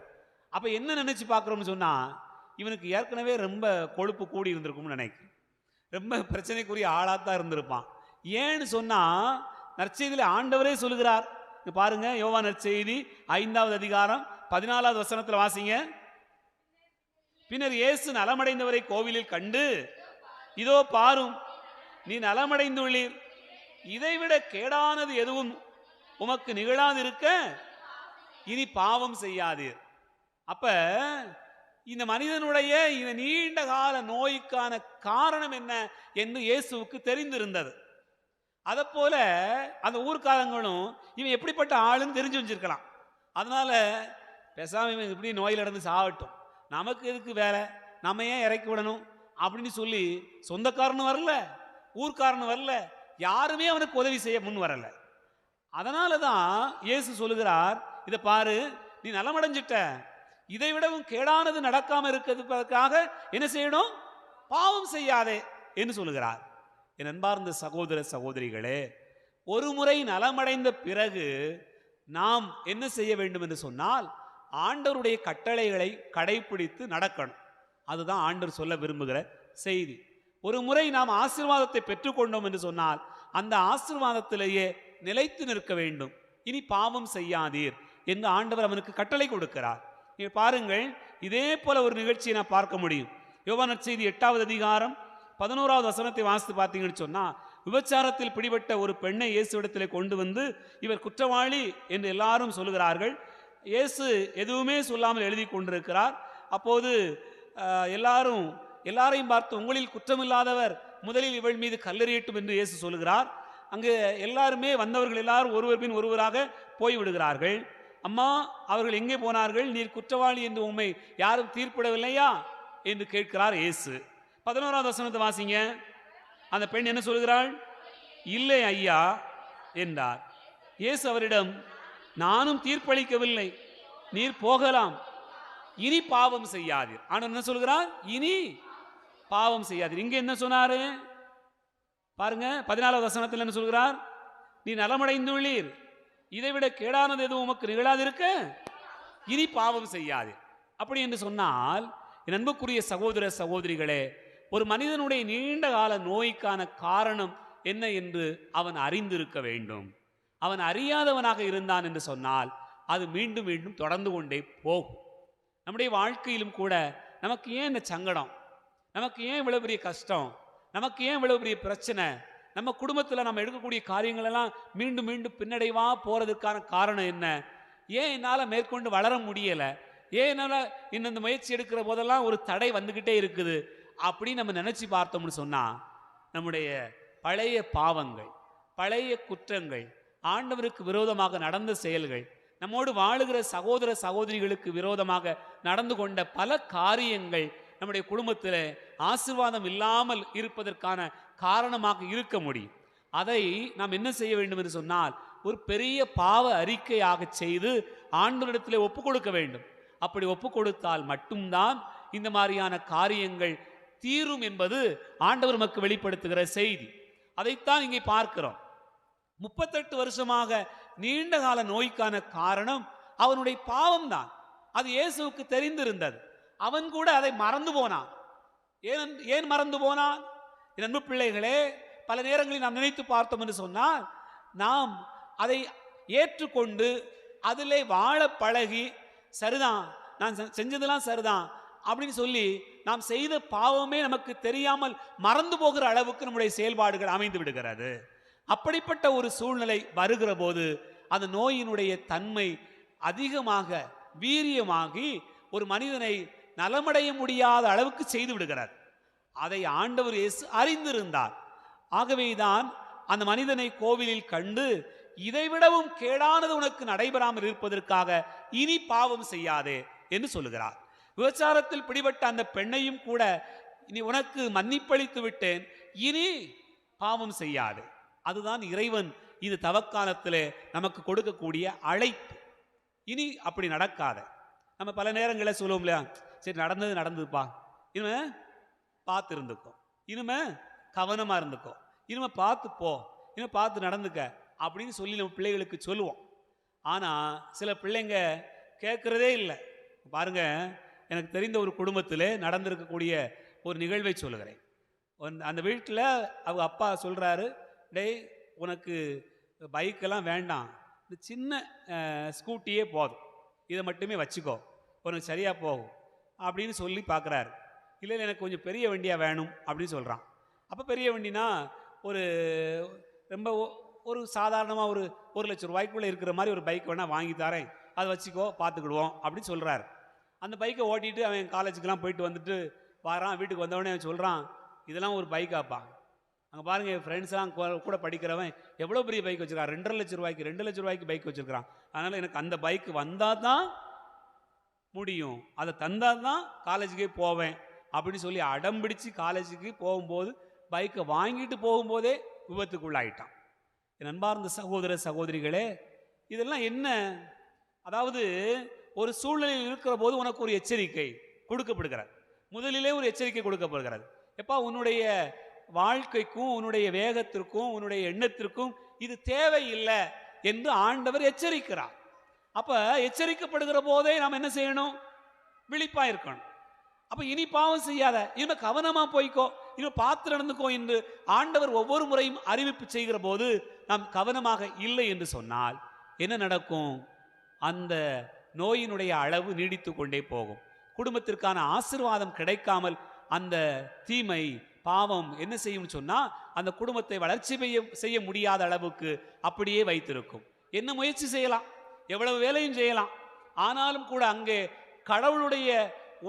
அப்போ என்ன நினைச்சு பார்க்குறோம்னு சொன்னால், இவனுக்கு ஏற்கனவே ரொம்ப கொழுப்பு கூடி இருந்திருக்கும்னு நினைக்கிறேன், ரொம்ப பிரச்சனைக்குரிய ஆளாத்தான் இருந்திருப்பான். ஏன்னு சொன்னால் நற்செய்தியில் ஆண்டவரே சொல்லுகிறார். பாருங்க, யோவான் நற்செய்தி 5வது அதிகாரம் 14வது வசனத்தில் வாசிங்க. பின்னர் இயேசு நலமடைந்தவரை கோவிலில் கண்டு, இதோ பாரும், நீ நலமடைந்துள்ளீர், இதைவிட கேடானது எதுவும் உமக்கு நிகழாதிருக்க இனி பாவம் செய்யாதீர். அப்ப இந்த மனிதனுடைய இந்த நீண்ட கால நோய்க்கான காரணம் என்ன என்று இயேசுவுக்கு தெரிந்திருந்தது. அதை போல அந்த ஊர்க்காரங்களும் இவன் எப்படிப்பட்ட ஆளுன்னு தெரிஞ்சு வச்சிருக்கலாம். அதனால பேசாம இவன் இப்படி நோயில் நடந்து சாகட்டும், நமக்கு எதுக்கு வேலை, நம்ம ஏன் இறக்கி விடணும் அப்படின்னு சொல்லி சொந்தக்காரனும் வரல, ஊர்க்காரனும் வரல, யாருமே அவனுக்கு உதவி செய்ய முன் வரல. அதனால தான் இயேசு சொல்லுகிறார், இதை பாரு, நீ நலமடைஞ்சிட்ட, இதை விடவும் கேடானது நடக்காம இருக்கிறதுக்காக என்ன செய்யணும்? பாவம் செய்யாதே என்று சொல்லுகிறார். என் அன்பார்ந்த சகோதர சகோதரிகளே, ஒரு முறை நலமடைந்த பிறகு நாம் என்ன செய்ய வேண்டும் என்று சொன்னால், ஆண்டவருடைய கட்டளைகளை கடைபிடித்து நடக்கணும். அதுதான் ஆண்டவர் சொல்ல விரும்புகிற செய்தி. ஒரு முறை நாம் ஆசீர்வாதத்தை பெற்றுக்கொண்டோம் என்று சொன்னால் அந்த ஆசீர்வாதத்திலேயே நிலைத்து நிற்க வேண்டும். இனி பாவம் செய்யாதீர் என்று ஆண்டவர் அவனுக்கு கட்டளை கொடுக்கிறார். நீங்கள் பாருங்கள், இதே போல ஒரு நிகழ்ச்சியை நான் பார்க்க முடியும். யோவான் நற்செய்தி 8வது அதிகாரம் 11வது வசனத்தை வாசித்து பார்த்தீங்கன்னு சொன்னால், விபச்சாரத்தில் பிடிபட்ட ஒரு பெண்ணை இயேசுவிடத்திலே கொண்டு வந்து இவர் குற்றவாளி என்று எல்லாரும் சொல்லுகிறார்கள். இயேசு எதுவுமே சொல்லாமல் எழுதி கொண்டிருக்கிறார். அப்போது எல்லாரையும் பார்த்து, உங்களில் குற்றமில்லாதவர் முதலில் இவள் மீது கல்லெறியட்டும் என்று இயேசு சொல்லுகிறார். அங்கு எல்லாருமே வந்தவர்கள் எல்லாரும் ஒருவர் பின் ஒருவராக போய்விடுகிறார்கள். அம்மா, அவர்கள் எங்கே போனார்கள்? நீர் குற்றவாளி என்று உம்மை யாரும் தீர்ப்பிடவில்லையா என்று கேட்கிறார் இயேசு. 11வது வசனத்தை வாசிங்க. அந்த பெண் என்ன சொல்கிறாள்? இல்லை ஐயா என்றார். இயேசு அவரிடம், நானும் தீர்ப்பளிக்கவில்லை, நீர் போகலாம், இனி பாவம் செய்யாதீர். ஆண்டவர் என்ன சொல்கிறார்? இனி பாவம் செய்யாதீர். இங்க என்ன சொன்னாரு பாருங்க, 14வது வசனத்தில் என்ன சொல்கிறார்? நீ நலமடைந்துள்ளீர், இதைவிட கேடானது எதுவும் உமக்கு நிகழாதிருக்க இனி பாவம் செய்யாதீர். அப்படி என்று சொன்னால், என் அன்புக்குரிய சகோதர சகோதரிகளே, ஒரு மனிதனுடைய நீண்ட கால நோய்க்கான காரணம் என்ன என்று அவன் அறிந்திருக்க வேண்டும். அவன் அறியாதவனாக இருந்தான் என்று சொன்னால் அது மீண்டும் மீண்டும் தொடர்ந்து கொண்டே போகும். நம்முடைய வாழ்க்கையிலும் கூட நமக்கு ஏன் இந்த சங்கடம், நமக்கு ஏன் இவ்வளவு பெரிய கஷ்டம், நமக்கு ஏன் இவ்வளவு பெரிய பிரச்சனை, நம்ம குடும்பத்தில் நம்ம எடுக்கக்கூடிய காரியங்கள் எல்லாம் மீண்டும் மீண்டும் பின்னடைவா போறதுக்கான காரணம் என்ன? ஏன் என்னால் மேற்கொண்டு வளர முடியலை, ஏன் என்னால் இந்த முயற்சி எடுக்கிற போதெல்லாம் ஒரு தடை வந்துக்கிட்டே இருக்குது அப்படின்னு நம்ம நினச்சி பார்த்தோம்னு சொன்னால், நம்முடைய பழைய பாவங்கள், பழைய குற்றங்கள், ஆண்டவருக்கு விரோதமாக நடந்த செயல்கள், நம்மோடு வாழுகிற சகோதர சகோதரிகளுக்கு விரோதமாக நடந்து கொண்ட பல காரியங்கள் நம்முடைய குடும்பத்தில் ஆசீர்வாதம் இல்லாமல் இருப்பதற்கான காரணமாக இருக்க முடியும். அதை நாம் என்ன செய்ய வேண்டும் என்று சொன்னால், ஒரு பெரிய பாவ அறிக்கையாக செய்து ஆண்டவரிடத்திலே ஒப்பு கொடுக்க வேண்டும். அப்படி ஒப்பு கொடுத்தால் மட்டும்தான் இந்த மாதிரியான காரியங்கள் தீரும் என்பது ஆண்டவர் நமக்கு வெளிப்படுத்துகிற செய்தி. அதைத்தான் இங்கே பார்க்கிறோம். 38 வருஷமாக நீண்ட கால நோய்க்கான காரணம் அவனுடைய பாவம்தான். அது இயேசுவுக்கு தெரிந்திருந்தது. அவன் கூட அதை மறந்து போனான். ஏன் மறந்து போனான்? என் அன்பு பிள்ளைகளே, பல நேரங்களில் நாம் நினைத்து பார்த்தோம் என்று சொன்னால், நாம் அதை ஏற்றுக்கொண்டு அதிலே வாழ பழகி, சரிதான் நான் செஞ்சதெல்லாம் சரிதான் அப்படின்னு சொல்லி நாம் செய்த பாவமே நமக்கு தெரியாமல் மறந்து போகிற அளவுக்கு நம்முடைய செயல்பாடுகள் அமைந்து விடுகிறது. அப்படிப்பட்ட ஒரு சூழ்நிலை வருகிற போது அந்த நோயினுடைய தன்மை அதிகமாக வீரியமாகி ஒரு மனிதனை நலமடைய முடியாத அளவுக்கு செய்து விடுகிறார். அதை ஆண்டவர் இயேசு அறிந்திருந்தார். ஆகவேதான் அந்த மனிதனை கோவிலில் கண்டு, இதைவிடவும் கேடானது உனக்கு நடைபெறாமல் இருப்பதற்காக இனி பாவம் செய்யாதே என்று சொல்லுகிறார். விபச்சாரத்தில் பிடிபட்ட அந்த பெண்ணையும் கூட, இனி உனக்கு மன்னிப்பளித்து விட்டேன், இனி பாவம் செய்யாதே. அதுதான் இறைவன் இது தவக்காலத்திலே நமக்கு கொடுக்கக்கூடிய அழைப்பு. இனி அப்படி நடக்காத. நம்ம பல நேரங்களில் சொல்லுவோம் இல்லையா, சரி நடந்தது நடந்ததுப்பா, இனிமே பார்த்து இருந்துக்கோ, இனிமே கவனமா இருந்துக்கோ, இனிமே பார்த்து போ, இனிமே பார்த்து நடந்துக்க அப்படின்னு சொல்லி நம்ம பிள்ளைகளுக்கு சொல்லுவோம். ஆனால் சில பிள்ளைங்க கேட்குறதே இல்லை. பாருங்க, எனக்கு தெரிந்த ஒரு குடும்பத்தில் நடந்திருக்கக்கூடிய ஒரு நிகழ்வை சொல்லுகிறேன். அந்த வீட்டில் அவங்க அப்பா சொல்கிறாரு, டேய் உனக்கு பைக்கெல்லாம் வேண்டாம், இந்த சின்ன ஸ்கூட்டியே போதும், இதை மட்டுமே வச்சுக்கோ, உனக்கு சரியாக போகும் அப்படின்னு சொல்லி பார்க்குறாரு. இல்லை எனக்கு கொஞ்சம் பெரிய வண்டியாக வேணும் அப்படின்னு சொல்கிறான். அப்போ பெரிய வண்டினா ஒரு ரொம்ப ஒரு சாதாரணமாக ஒரு 1,00,000 ரூபாய்க்குள்ளே இருக்கிற மாதிரி ஒரு பைக் வேணால் வாங்கி தரேன், அதை வச்சுக்கோ பார்த்துக்கிடுவோம் அப்படின்னு சொல்கிறாரு. அந்த பைக்கை ஓட்டிகிட்டு அவன் காலேஜுக்கெலாம் போயிட்டு வந்துட்டு வரான். வீட்டுக்கு வந்தவொடனே அவன் சொல்கிறான், இதெல்லாம் ஒரு பைக்காப்பா, அங்கே பாருங்கள் என் ஃப்ரெண்ட்ஸ்லாம் கூட படிக்கிறவன் எவ்வளோ பெரிய பைக் வச்சுருக்கான், 2,50,000 ரூபாய்க்கு 2,00,000 ரூபாய்க்கு பைக் வச்சுருக்கிறான், அதனால் எனக்கு அந்த பைக்கு வந்தால் தான் முடியும், அதை தந்தால் தான் காலேஜுக்கே போவேன் அப்படின்னு சொல்லி அடம் பிடிச்சு காலேஜுக்கு போகும்போது பைக்கை வாங்கிட்டு போகும்போதே விபத்துக்குள்ளாயிட்டான். என் அன்பார்ந்த சகோதர சகோதரிகளே, இதெல்லாம் என்ன? அதாவது ஒரு சூழ்நிலையில் இருக்கிற போது உனக்கு ஒரு எச்சரிக்கை கொடுக்கப்படுகிறது. முதலிலே ஒரு எச்சரிக்கை கொடுக்கப்படுகிறது. எப்பா, உன்னுடைய வாழ்க்கைக்கும் உன்னுடைய வேகத்திற்கும் உன்னுடைய எண்ணத்திற்கும் இது தேவையில்லை என்று ஆண்டவர் எச்சரிக்கிறார். அப்ப எச்சரிக்கப்படுகிற போதே நாம் என்ன செய்யணும்? விழிப்பா இருக்கணும். அப்ப இனி பாவம் செய்யாத, இனிமே கவனமா போய்க்கோ, இனிமே பார்த்து நடந்துக்கோ என்று ஆண்டவர் ஒவ்வொரு முறையும் அறிவிப்பு செய்கிற போது நாம் கவனமாக இல்லை என்று சொன்னால் என்ன நடக்கும்? அந்த நோயினுடைய அளவு நீடித்து கொண்டே போகும். குடும்பத்திற்கான ஆசீர்வாதம் கிடைக்காமல் அந்த தீமை பாவம் என்ன செய்யும் சொன்னா, அந்த குடும்பத்தை வளர்ச்சி செய்ய முடியாத அளவுக்கு அப்படியே வைத்திருக்கும். என்ன முயற்சி செய்யலாம், எவ்வளவு வேலையும் செய்யலாம், ஆனாலும் கூட அங்கே கடவுளுடைய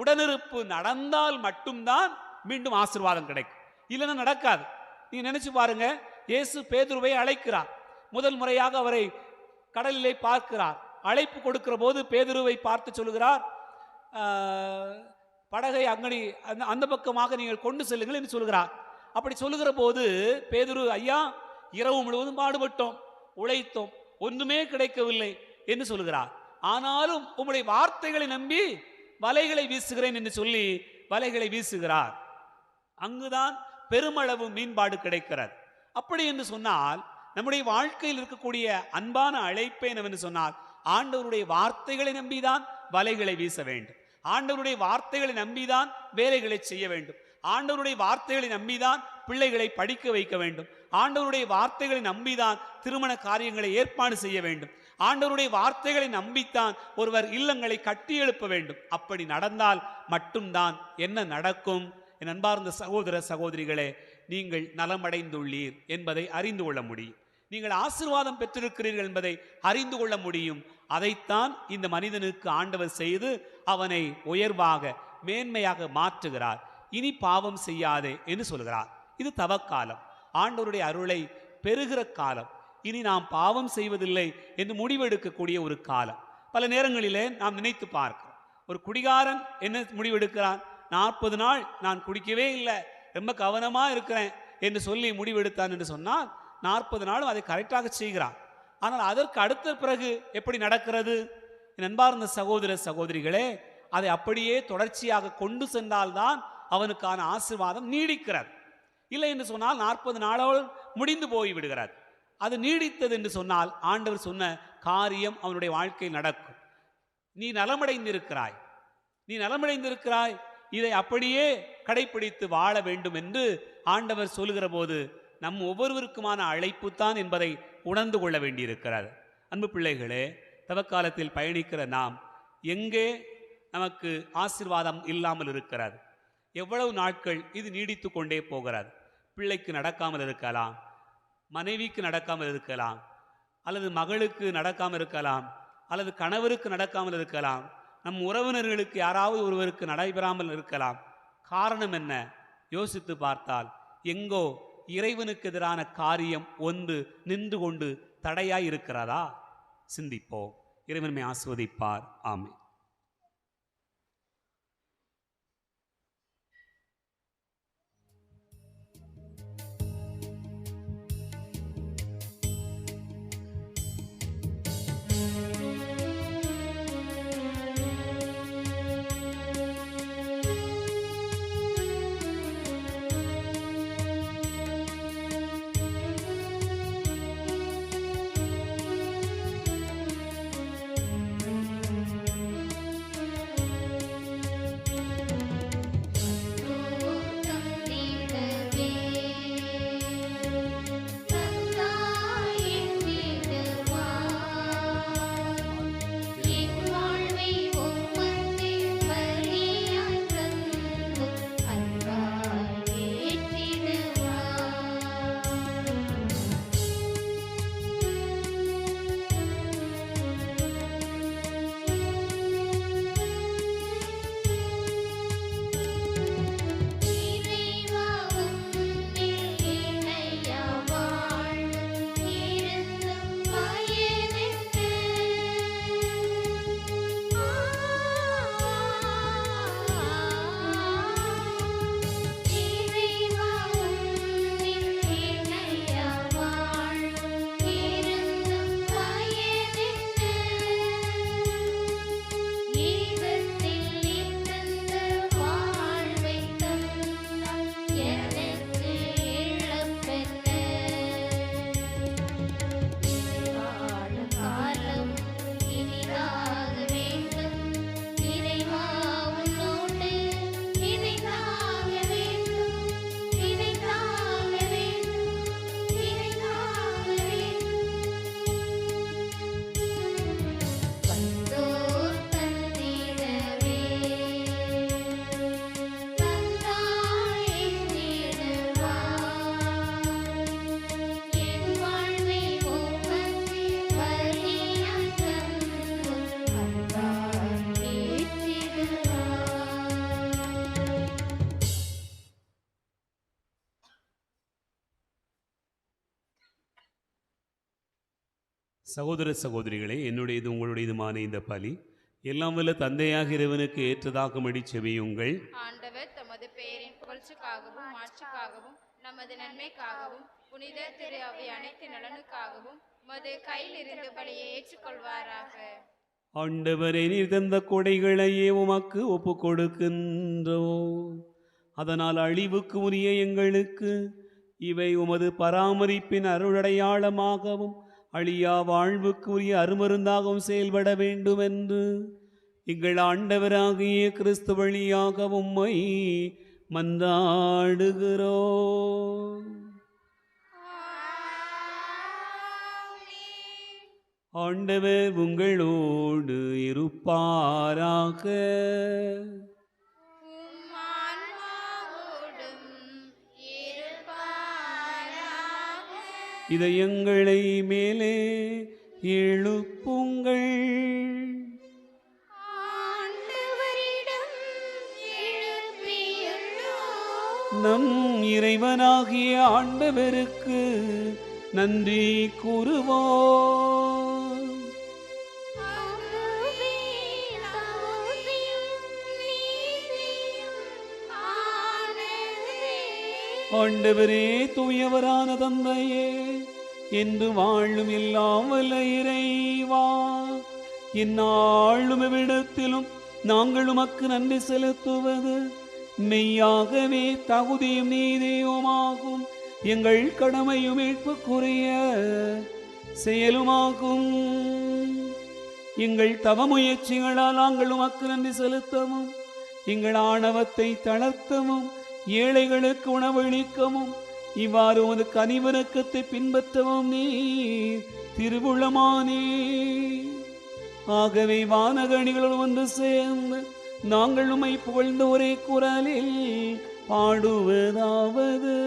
உடனிருப்பு நடந்தால் மட்டும்தான் மீண்டும் ஆசீர்வாதம் கிடைக்கும். இல்லைன்னா நடக்காது. நீங்க நினைச்சு பாருங்க, இயேசு பேதுருவை அழைக்கிறார். முதல் முறையாக அவரை கடலிலே பார்க்கிறார். அழைப்பு கொடுக்கிற போது பேதுருவை பார்த்து சொல்லுகிறார், படகை அங்கனி அந்த பக்கமாக நீங்கள் கொண்டு செல்லுங்கள் என்று சொல்கிறார். அப்படி சொல்லுகிற போது பேதுரு, ஐயா இரவு முழுவதும் பாடுபட்டோம், உழைத்தோம், ஒன்றுமே கிடைக்கவில்லை என்று சொல்லுகிறார். ஆனாலும் உங்களுடைய வார்த்தைகளை நம்பி வலைகளை வீசுகிறேன் என்று சொல்லி வலைகளை வீசுகிறார். அங்குதான் பெருமளவு மீன்பாடு கிடைக்கிறது. அப்படி என்று சொன்னால் நம்முடைய வாழ்க்கையில் இருக்கக்கூடிய அன்பான அழைப்பை என்னவென்று சொன்னால், ஆண்டவருடைய வார்த்தைகளை நம்பிதான் வலைகளை வீச வேண்டும், ஆண்டவருடைய வார்த்தைகளை நம்பிதான் வேலைகளை செய்ய வேண்டும், ஆண்டவருடைய வார்த்தைகளை நம்பிதான் பிள்ளைகளை படிக்க வைக்க வேண்டும், ஆண்டவருடைய வார்த்தைகளை நம்பிதான் திருமண காரியங்களை ஏற்பாடு செய்ய வேண்டும், ஆண்டவருடைய வார்த்தைகளை நம்பித்தான் ஒருவர் இல்லங்களை கட்டி எழுப்ப வேண்டும். அப்படி நடந்தால் மட்டும்தான் என்ன நடக்கும்? என் அன்பார்ந்த சகோதர சகோதரிகளே, நீங்கள் நலமடைந்துள்ளீர் என்பதை அறிந்து கொள்ள முடியும், நீங்கள் ஆசீர்வாதம் பெற்றிருக்கிறீர்கள் என்பதை அறிந்து கொள்ள முடியும். அதைத்தான் இந்த மனிதனுக்கு ஆண்டவர் செய்து அவனை உயர்வாக மேன்மையாக மாற்றுகிறார். இனி பாவம் செய்யாதே என்று சொல்கிறார். இது தவக்காலம், ஆண்டவருடைய அருளை பெறுகிற காலம். இனி நாம் பாவம் செய்வதில்லை என்று முடிவெடுக்கக்கூடிய ஒரு காலம். பல நேரங்களிலே நாம் நினைத்து பார்க்கிறோம், ஒரு குடிகாரன் என்ன முடிவெடுக்கிறான்? 40 நாள் நான் குடிக்கவே இல்லை, ரொம்ப கவனமா இருக்கிறேன் என்று சொல்லி முடிவெடுத்தான் என்று சொன்னால் 40 நாளும் அதை கரெக்டாக செய்கிறான். ஆனால் அதற்கு அடுத்த பிறகு எப்படி நடக்கிறது? என் அன்பார்ந்த சகோதர சகோதரிகளே, அதை அப்படியே தொடர்ச்சியாக கொண்டு சென்றால்தான் அவனுக்கான ஆசீர்வாதம் நீடிக்கிறது. இல்லை என்று சொன்னால் 40 நாளோடு முடிந்து போய்விடுகிறது. அது நீடித்தது என்று சொன்னால் ஆண்டவர் சொன்ன காரியம் அவனுடைய வாழ்க்கையில் நடக்கும். நீ நலமடைந்திருக்கிறாய், நீ நலமடைந்திருக்கிறாய், இதை அப்படியே கடைப்பிடித்து வாழ வேண்டும் என்று ஆண்டவர் சொல்லுகிற போது நம் ஒவ்வொருவருக்குமான அழைப்பு தான் என்பதை உணர்ந்து கொள்ள வேண்டியிருக்கிறார். அன்பு பிள்ளைகளே, தவக்காலத்தில் பயணிக்கிற நாம் எங்கே நமக்கு ஆசீர்வாதம் இல்லாமல் இருக்கிறது? எவ்வளவு நாட்கள் இது நீடித்து கொண்டே போகிறது? பிள்ளைக்கு நடக்காமல் இருக்கலாம், மனைவிக்கு நடக்காமல் இருக்கலாம், அல்லது மகளுக்கு நடக்காமல் இருக்கலாம், அல்லது கணவருக்கு நடக்காமல் இருக்கலாம், நம் உறவினர்களுக்கு யாராவது ஒருவருக்கு நடைபெறாமல் இருக்கலாம். காரணம் என்ன? யோசித்து பார்த்தால் எங்கோ இறைவனுக்கு எதிரான காரியம் ஒன்று நின்று கொண்டு தடையாய் இருக்கிறதா? சிந்திப்போம். இறைவனை ஆசீர்வதிப்பார். ஆமென். சகோதர சகோதரிகளே, என்னுடையது உங்களுடையதுமான இந்த பலி எல்லாம் வல்ல தந்தையாக இறைவனுக்கு ஏற்றதாகும்படி செவியுங்கள். ஆண்டவர் தமது பெயரின் புகழ்ச்சிக்காகவும் மாட்சிக்காகவும் நமது நன்மைக்காகவும் புனித திரு அவை அனைத்து நலனுக்காகவும் மது கையில் இருந்து பலியை ஏற்றுக்கொள்வாராக. ஆண்டவரே, நீர் தந்த கொடைகளையே உமக்கு ஒப்பு கொடுக்கின்றோம். அதனால் அழிவுக்கு உரிய எங்களுக்கு இவை உமது பராமரிப்பின் அருளடையாளமாகவும் அழியா வாழ்வுக்கு உரிய அருமருந்தாகவும் செயல்பட வேண்டும் என்று எங்கள் ஆண்டவராகிய கிறிஸ்து வழியாக உம்மை மன்றாடுகிறோம். ஆண்டவர் உங்களோடு இருப்பாராக. இதயங்களை மேலே எழுப்புங்கள். நம் இறைவனாகிய ஆண்டவருக்கு நன்றி கூறுவோம். ஆண்டவரே, தூயவரான தந்தையே, என்று வாழும் எல்லாம் வல்ல இறைவா, இந்நாளும் இவ்விடத்திலும் நாங்கள் உமக்கு நன்றி செலுத்துவது மெய்யாகவே தகுதியும் நீதியுமாகும். எங்கள் கடமையும் மீட்புக்குரிய செயலுமாகும். எங்கள் தவ முயற்சிகளால் நாங்கள் உமக்கு நன்றி செலுத்தவும், எங்கள் ஆணவத்தை தளர்த்தவும், ஏழைகளுக்கு உணவளிக்கவும், இவ்வாறு உமது கனிவிரக்கத்தை பின்பற்றவும் நீர் திருவுளமானே. ஆகவே வானகணிகளோடு வந்து சேர்ந்து நாங்கள் உம்மை புகழ்ந்த ஒரே குரலில் பாடுவதாவது: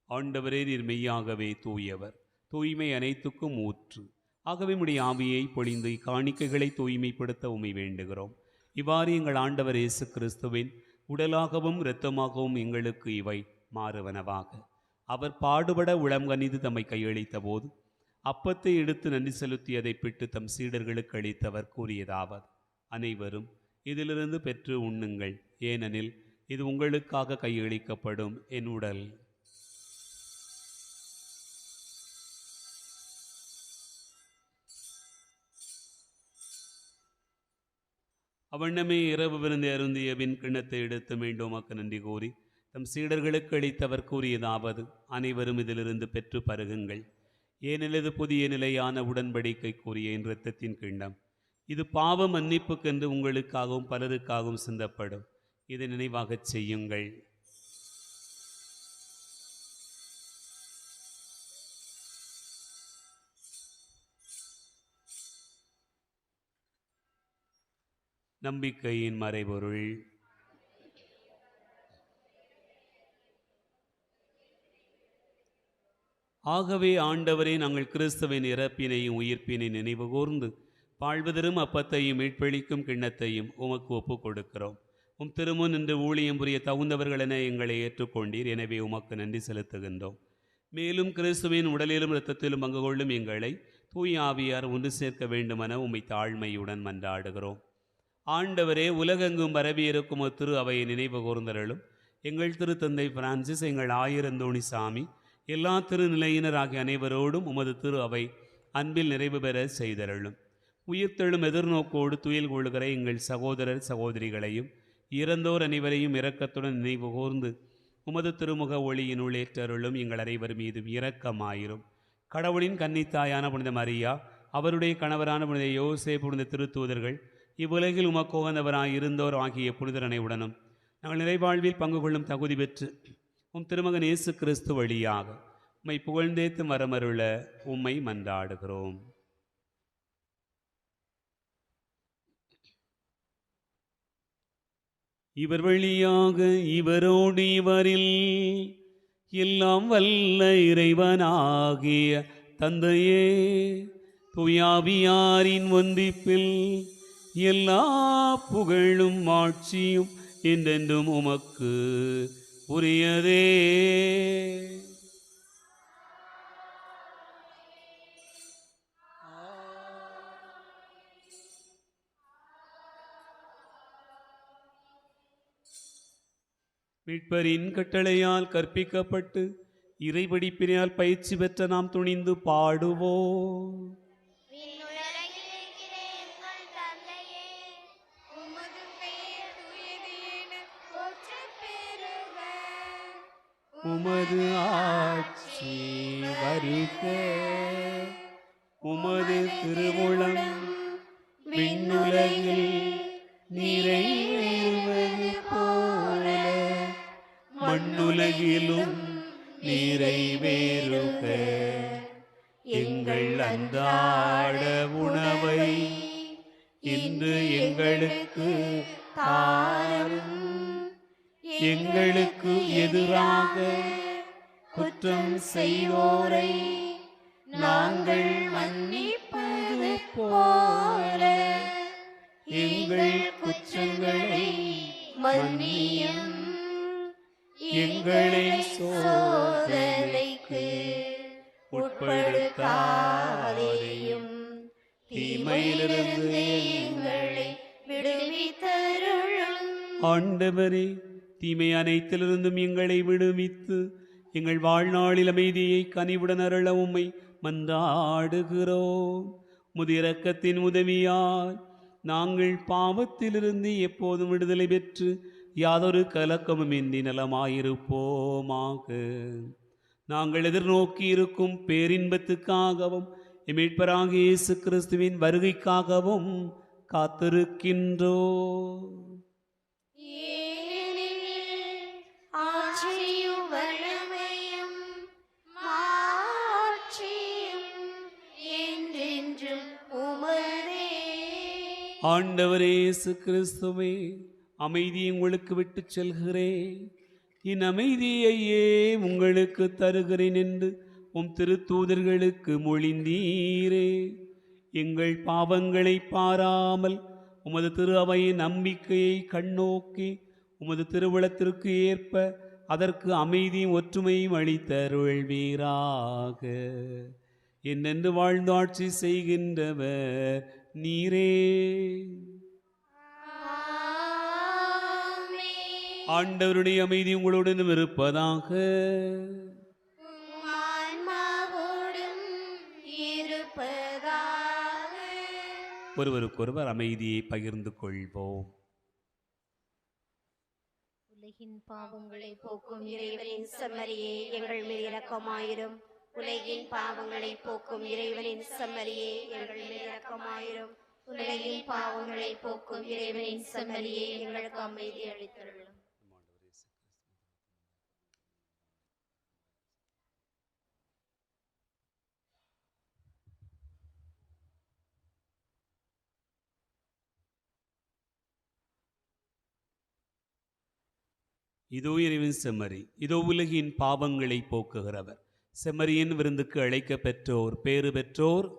ஆண்டவரே, நீர் மெய்யாகவே தூயவர், தூய்மை அனைத்துக்கும் ஊற்று. ஆகவே உம்முடைய ஆவியை பொழிந்து இக்காணிக்கைகளை தூய்மைப்படுத்த உம்மை வேண்டுகிறோம். இவ்வாறு எங்கள் ஆண்டவர் இயேசு கிறிஸ்துவின் உடலாகவும் இரத்தமாகவும் எங்களுக்கு இவை மாறுவனவாக. அவர் பாடுபட உளம் கனிந்து தம்மை கையளித்த போது அப்பத்தை எடுத்து நன்றி செலுத்தியதை பிட்டு தம் சீடர்களுக்கு அளித்தவர் கூறியதாவது: அனைவரும் இதிலிருந்து பெற்று உண்ணுங்கள், ஏனெனில் இது உங்களுக்காக கையளிக்கப்படும் என் உடல். அவண்ணமே இரவு விருந்து அருந்திய பின் கிண்ணத்தை எடுத்து மீண்டும் உமக்கு நன்றி கூறி தம் சீடர்களுக்கு அளித்தவர் கூறியதாவது: அனைவரும் இதிலிருந்து பெற்று பருகுங்கள், ஏனெனில் இது புதிய நிலையான உடன்படிக்கை கூறிய என் இரத்தத்தின் கிண்ணம். இது பாவ மன்னிப்புக்கென்று உங்களுக்காகவும் பலருக்காகவும் சிந்தப்படும். இதை நினைவாகச் செய்யுங்கள். நம்பிக்கையின் மறைபொருள். ஆகவே ஆண்டவரே, நாங்கள் கிறிஸ்துவின் இறப்பினையும் உயிர்ப்பினை நினைவு கூர்ந்து வாழ்வதரும் அப்பத்தையும் மீட்பளிக்கும் கிண்ணத்தையும் உமக்கு ஒப்புக் கொடுக்கிறோம். உம் திருமுன் நின்று ஊழியம் புரிய தகுந்தவர்களென எங்களை ஏற்றுக்கொண்டீர். எனவே உமக்கு நன்றி செலுத்துகின்றோம். மேலும் கிறிஸ்துவின் உடலிலும் இரத்தத்திலும் பங்கு கொள்ளும் எங்களை தூய் ஆவியார் ஒன்று சேர்க்க வேண்டுமென உம்மை தாழ்மையுடன் மன்றாடுகிறோம். ஆண்டவரே, உலகெங்கும் பரவியிருக்கும் திரு அவையை நினைவு கூர்ந்தருளும். எங்கள் திருத்தந்தை பிரான்சிஸ், எங்கள் ஆயிரந்தோணி சாமி, எல்லா திருநிலையினர் ஆகிய அனைவரோடும் உமது திரு அவை அன்பில் நிறைவு பெற செய்தருளும். உயிர்த்தெழும் எதிர்நோக்கோடு துயில் கொள்கிற எங்கள் சகோதரர் சகோதரிகளையும் இறந்தோர் அனைவரையும் இரக்கத்துடன் நினைவு கூர்ந்து உமது திருமுக ஒளியினுள் ஏற்றருளும். எங்கள் அனைவர் மீதும் இரக்கமாயிரும். கடவுளின் கன்னித்தாயான புனித மரியா, அவருடைய கணவரான புனித யோசே, புனித திருத்தூதர்கள், இவ்வுலகில் உமக்கு உகந்தவராய் இருந்தோர் ஆகிய புனிதர் அனைவருடனும் நாங்கள் நிறைவாழ்வில் பங்கு கொள்ளும் தகுதி பெற்று உம் திருமகன் இயேசு கிறிஸ்து வழியாக உம்மை புகழ்ந்தேத்து மரமருள உம்மை மன்றாடுகிறோம். இவர் வழியாக இவரோடு இவரில் எல்லாம் வல்ல இறைவனாகிய தந்தையே, தூயாவியாரின் ஒன்றிப்பில் எல்லா புகழும் ஆட்சியும் என்றென்றும் உமக்கு உரியதே. மீட்பரின் கட்டளையால் கற்பிக்கப்பட்டு இறைபடிப்பினால் பயிற்சி பெற்ற நாம் துணிந்து பாடுவோம். உமது ஆட்சி வருக, உமது திருவுளம் விண்ணுலகில் நிறைவேறுவது போல மண்ணுலகிலும் நிறைவேறுக. அன்றாட உணவை இன்று எங்களுக்கு தாரும். எங்களுக்கு எதிராக குற்றம் செய்வோரை நாங்கள் மன்னிப்பது போல எங்கள் குற்றங்களை மன்னியும். எங்களை சோதனைக்கு உட்படுத்தாதேயும், தீமையிலிருந்து எங்களை விடுவித்தருளும். ஆண்டவரே, தீமை அனைத்திலிருந்தும் எங்களை விடுவித்து எங்கள் வாழ்நாளில் அமைதியை கனிவுடன் அருள உம்மை மன்றாடுகிறோம். முதிரக்கத்தின் உதவியால் நாங்கள் பாவத்திலிருந்து எப்போதும் விடுதலை பெற்று யாதொரு கலக்கமுமின்றி நலமாயிருப்போமாக. நாங்கள் எதிர்நோக்கி இருக்கும் பேரின்பத்துக்காகவும் மீட்பராகிய இயேசு கிறிஸ்துவின் வருகைக்காகவும் காத்திருக்கின்றோம். ஆண்டவரே இயேசு கிறிஸ்துவே, அமைதியை உங்களுக்கு விட்டு செல்கிறேன், என் அமைதியையே உங்களுக்கு தருகிறேன் என்று உம் திருத்தூதர்களுக்கு மொழிந்தீரே. எங்கள் பாவங்களை பாராமல் உமது திரு அவையின் நம்பிக்கையை கண்ணோக்கி உமது திருவுளத்திற்கு ஏற்ப அதற்கு அமைதியும் ஒற்றுமையும் அளித்தருள்வீராக. என்னென்று வாழ்ந்தாட்சி செய்கின்றவர் நீரே. ஆண்டவருடைய அமைதி உங்களுடன் இருப்பதாக. ஒருவருக்கொருவர் அமைதியை பகிர்ந்து கொள்வோம். உலகின் பாவங்களை போக்கும் இறைவனின் செம்மறியே, எங்கள் மேல் இரக்கமாயிரும். உலகின் பாவங்களை போக்கும் இறைவனின் செம்மறியே, எங்கள் மேல் இரக்கமாயிரும். உலகின் பாவங்களை போக்கும் இறைவனின் செம்மறியே, எங்களுக்கு அமைதி அளித்தருளும். இதோ இறைவன் செம்மறி, இதோ உலகின் பாவங்களை போக்குகிறவர். செம்மறியின் விருந்துக்கு அழைக்க பெற்றோர் பேறு பெற்றோர்.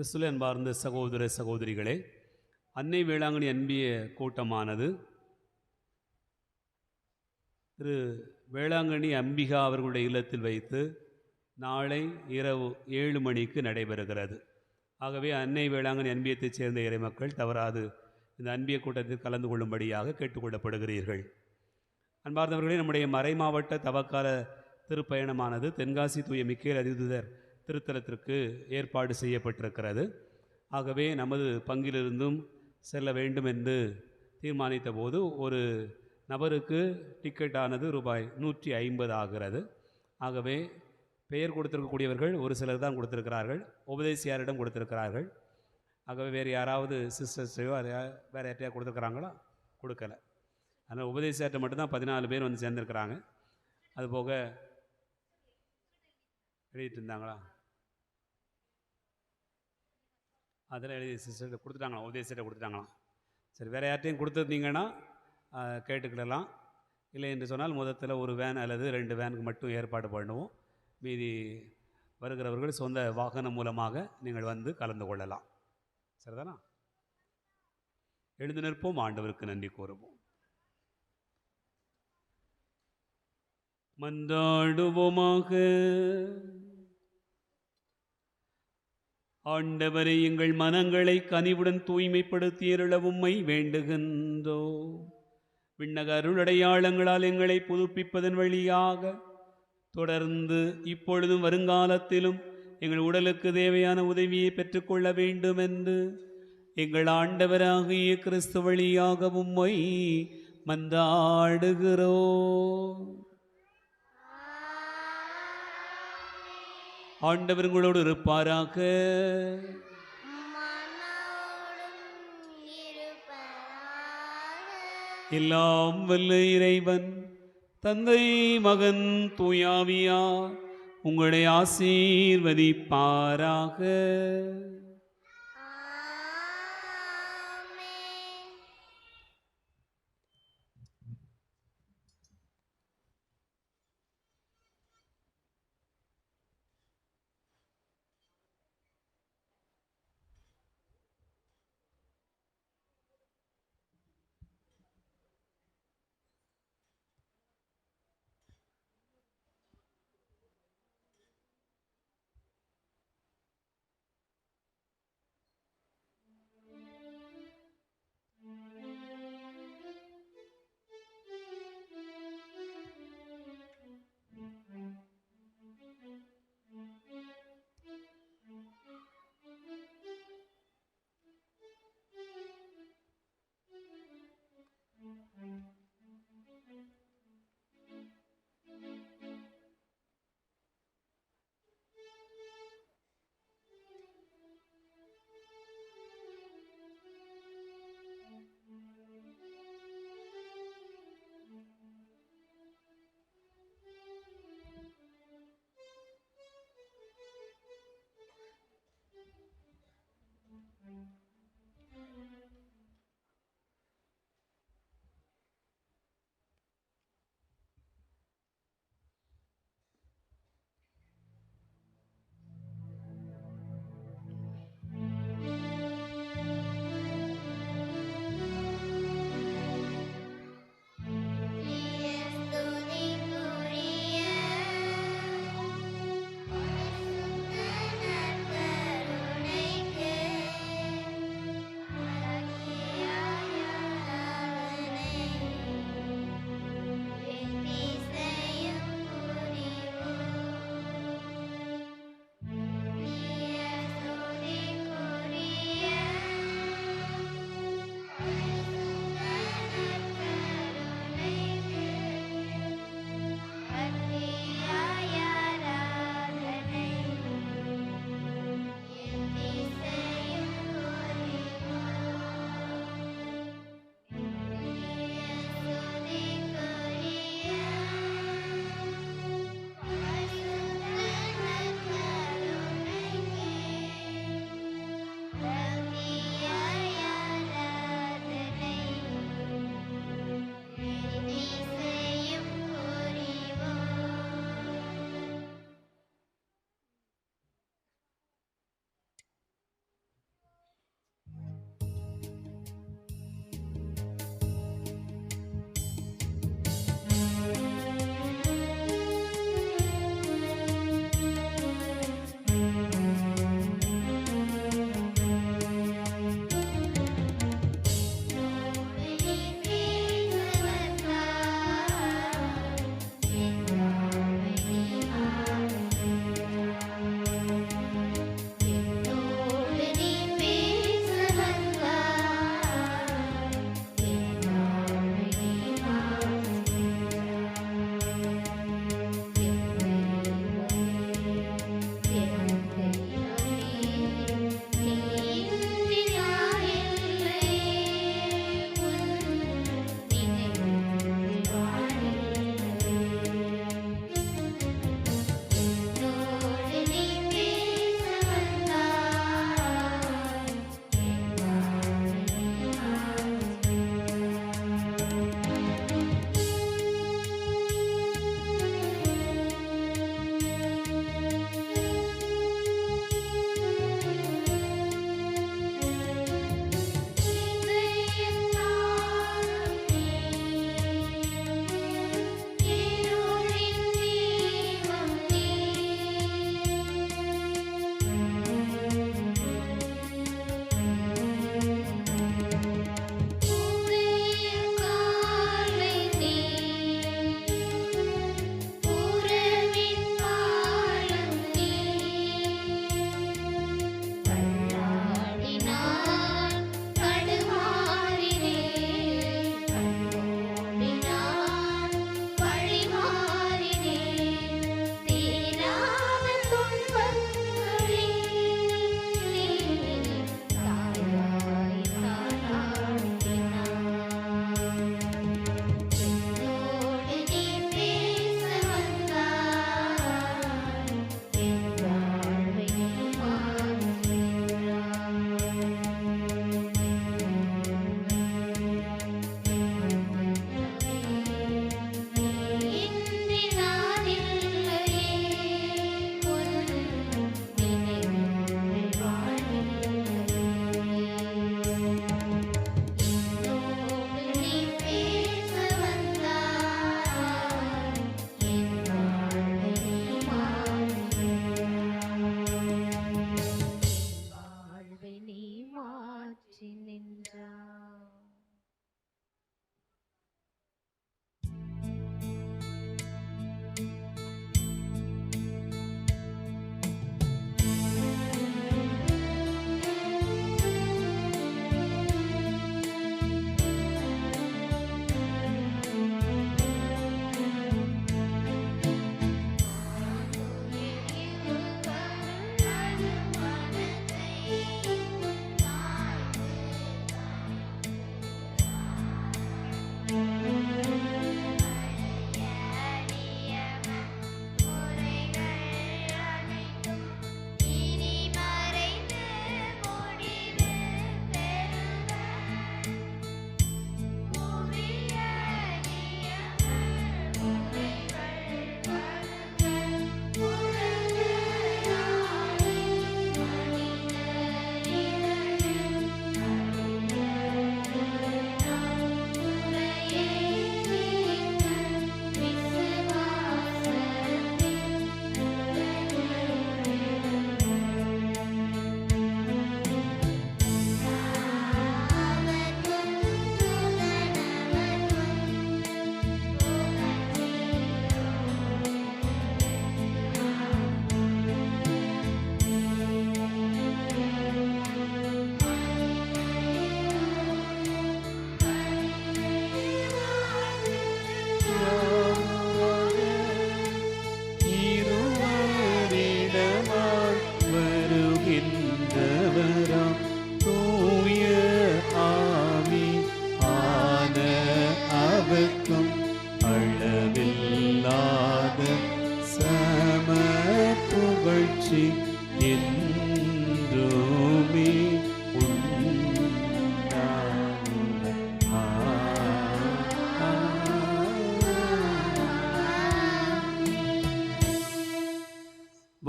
கிறிஸ்துவில் அன்பார்ந்த சகோதர சகோதரிகளே, அன்னை வேளாங்கண்ணி அன்பிய கூட்டமானது திரு வேளாங்கண்ணி அம்பிகா அவர்களுடைய இல்லத்தில் வைத்து நாளை இரவு 7 மணிக்கு நடைபெறுகிறது. ஆகவே அன்னை வேளாங்கண்ணி அன்பியத்தைச் சேர்ந்த இறைமக்கள் தவறாது இந்த அன்பிய கூட்டத்தில் கலந்து கொள்ளும்படியாக கேட்டுக்கொள்ளப்படுகிறீர்கள். அன்பார்ந்தவர்களே, நம்முடைய மறைமாவட்ட தவக்கால திருப்பயணமானது தென்காசி தூய மிக்கேல் அதிதூதர் திருத்தலத்திற்கு ஏற்பாடு செய்யப்பட்டிருக்கிறது. ஆகவே நமது பங்கிலிருந்தும் செல்ல வேண்டும் என்று தீர்மானித்த போது ஒரு நபருக்கு டிக்கெட்டானது ரூபாய் 150 ஆகிறது. ஆகவே பெயர் கொடுத்திருக்கக்கூடியவர்கள் ஒரு சிலர் தான் கொடுத்திருக்கிறார்கள், உபதேசியாரிடம் கொடுத்திருக்கிறார்கள். ஆகவே வேறு யாராவது சிஸ்டர்ஸையோ வேறு யார்ட்டையா கொடுத்துருக்குறாங்களோ கொடுக்கலை. அதனால் உபதேசியார்ட்ட மட்டும்தான் 14 பேர் வந்து சேர்ந்துருக்கிறாங்க. அதுபோக எழுதிட்டு இருந்தாங்களா, அதெல்லாம் எழுதி சிஸ்டர்கிட்ட கொடுத்துட்டாங்களா, உபதேசியர்கிட்ட கொடுத்துட்டாங்களாம். சரி, வேறு யார்ட்டையும் கொடுத்துருந்தீங்கன்னா கேட்டுக்கிடலாம். இல்லை என்று சொன்னால் முதத்தில் ஒரு வேன் அல்லது 2 வேனுக்கு மட்டும் ஏற்பாடு பண்ணுவோம். மீதி வருகிறவர்கள் சொந்த வாகனம் மூலமாக நீங்கள் வந்து கலந்து கொள்ளலாம். சரிதானா? எழுந்து நிற்போம், ஆண்டவருக்கு நன்றி கூறுவோம். மன்றாடுவோமாக. ஆண்டவரை, எங்கள் மனங்களை கனிவுடன் தூய்மைப்படுத்தியருள உம்மை வேண்டுகின்றோ. விண்ணக அருளடையாளங்களால் எங்களை புதுப்பிப்பதன் வழியாக தொடர்ந்து இப்பொழுதும் வருங்காலத்திலும் எங்கள் உடலுக்கு தேவையான உதவியை பெற்றுக்கொள்ள வேண்டும் என்று எங்கள் ஆண்டவராகிய கிறிஸ்து வழியாக உம்மை மன்றாடுகிறோம். ஆண்டவர் உங்களோடு இருப்பாராக. எல்லாம் வல்ல இறைவன் தந்தை, மகன், தூயாவியார் உங்களை ஆசீர்வதிப்பாராக.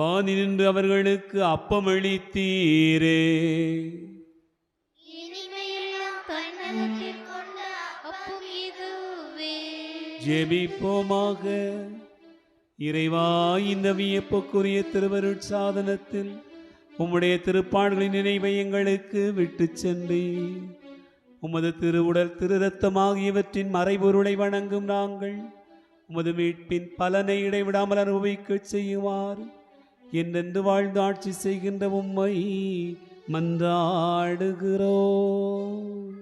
வானி நின்று அவர்களுக்கு அப்பமளித்தீரே. ஜெபிப்போமாக. இறைவா, இந்த வியப்புக்குரிய திருவருட்சாதனத்தில் உம்முடைய திருப்பாடுகளின் நினைவை எங்களுக்கு விட்டு சென்றே உமது திருவுடல் திரு ரத்தம் ஆகியவற்றின் மறைபொருளை வணங்கும் நாங்கள் உமது மீட்பின் பலனை இடைவிடாமல் அனுபவிக்க செய்யுமாறு என்றென்று வாழ்ந்து ஆட்சி செய்கின்ற உம்மை மன்றாடுகிறோம்.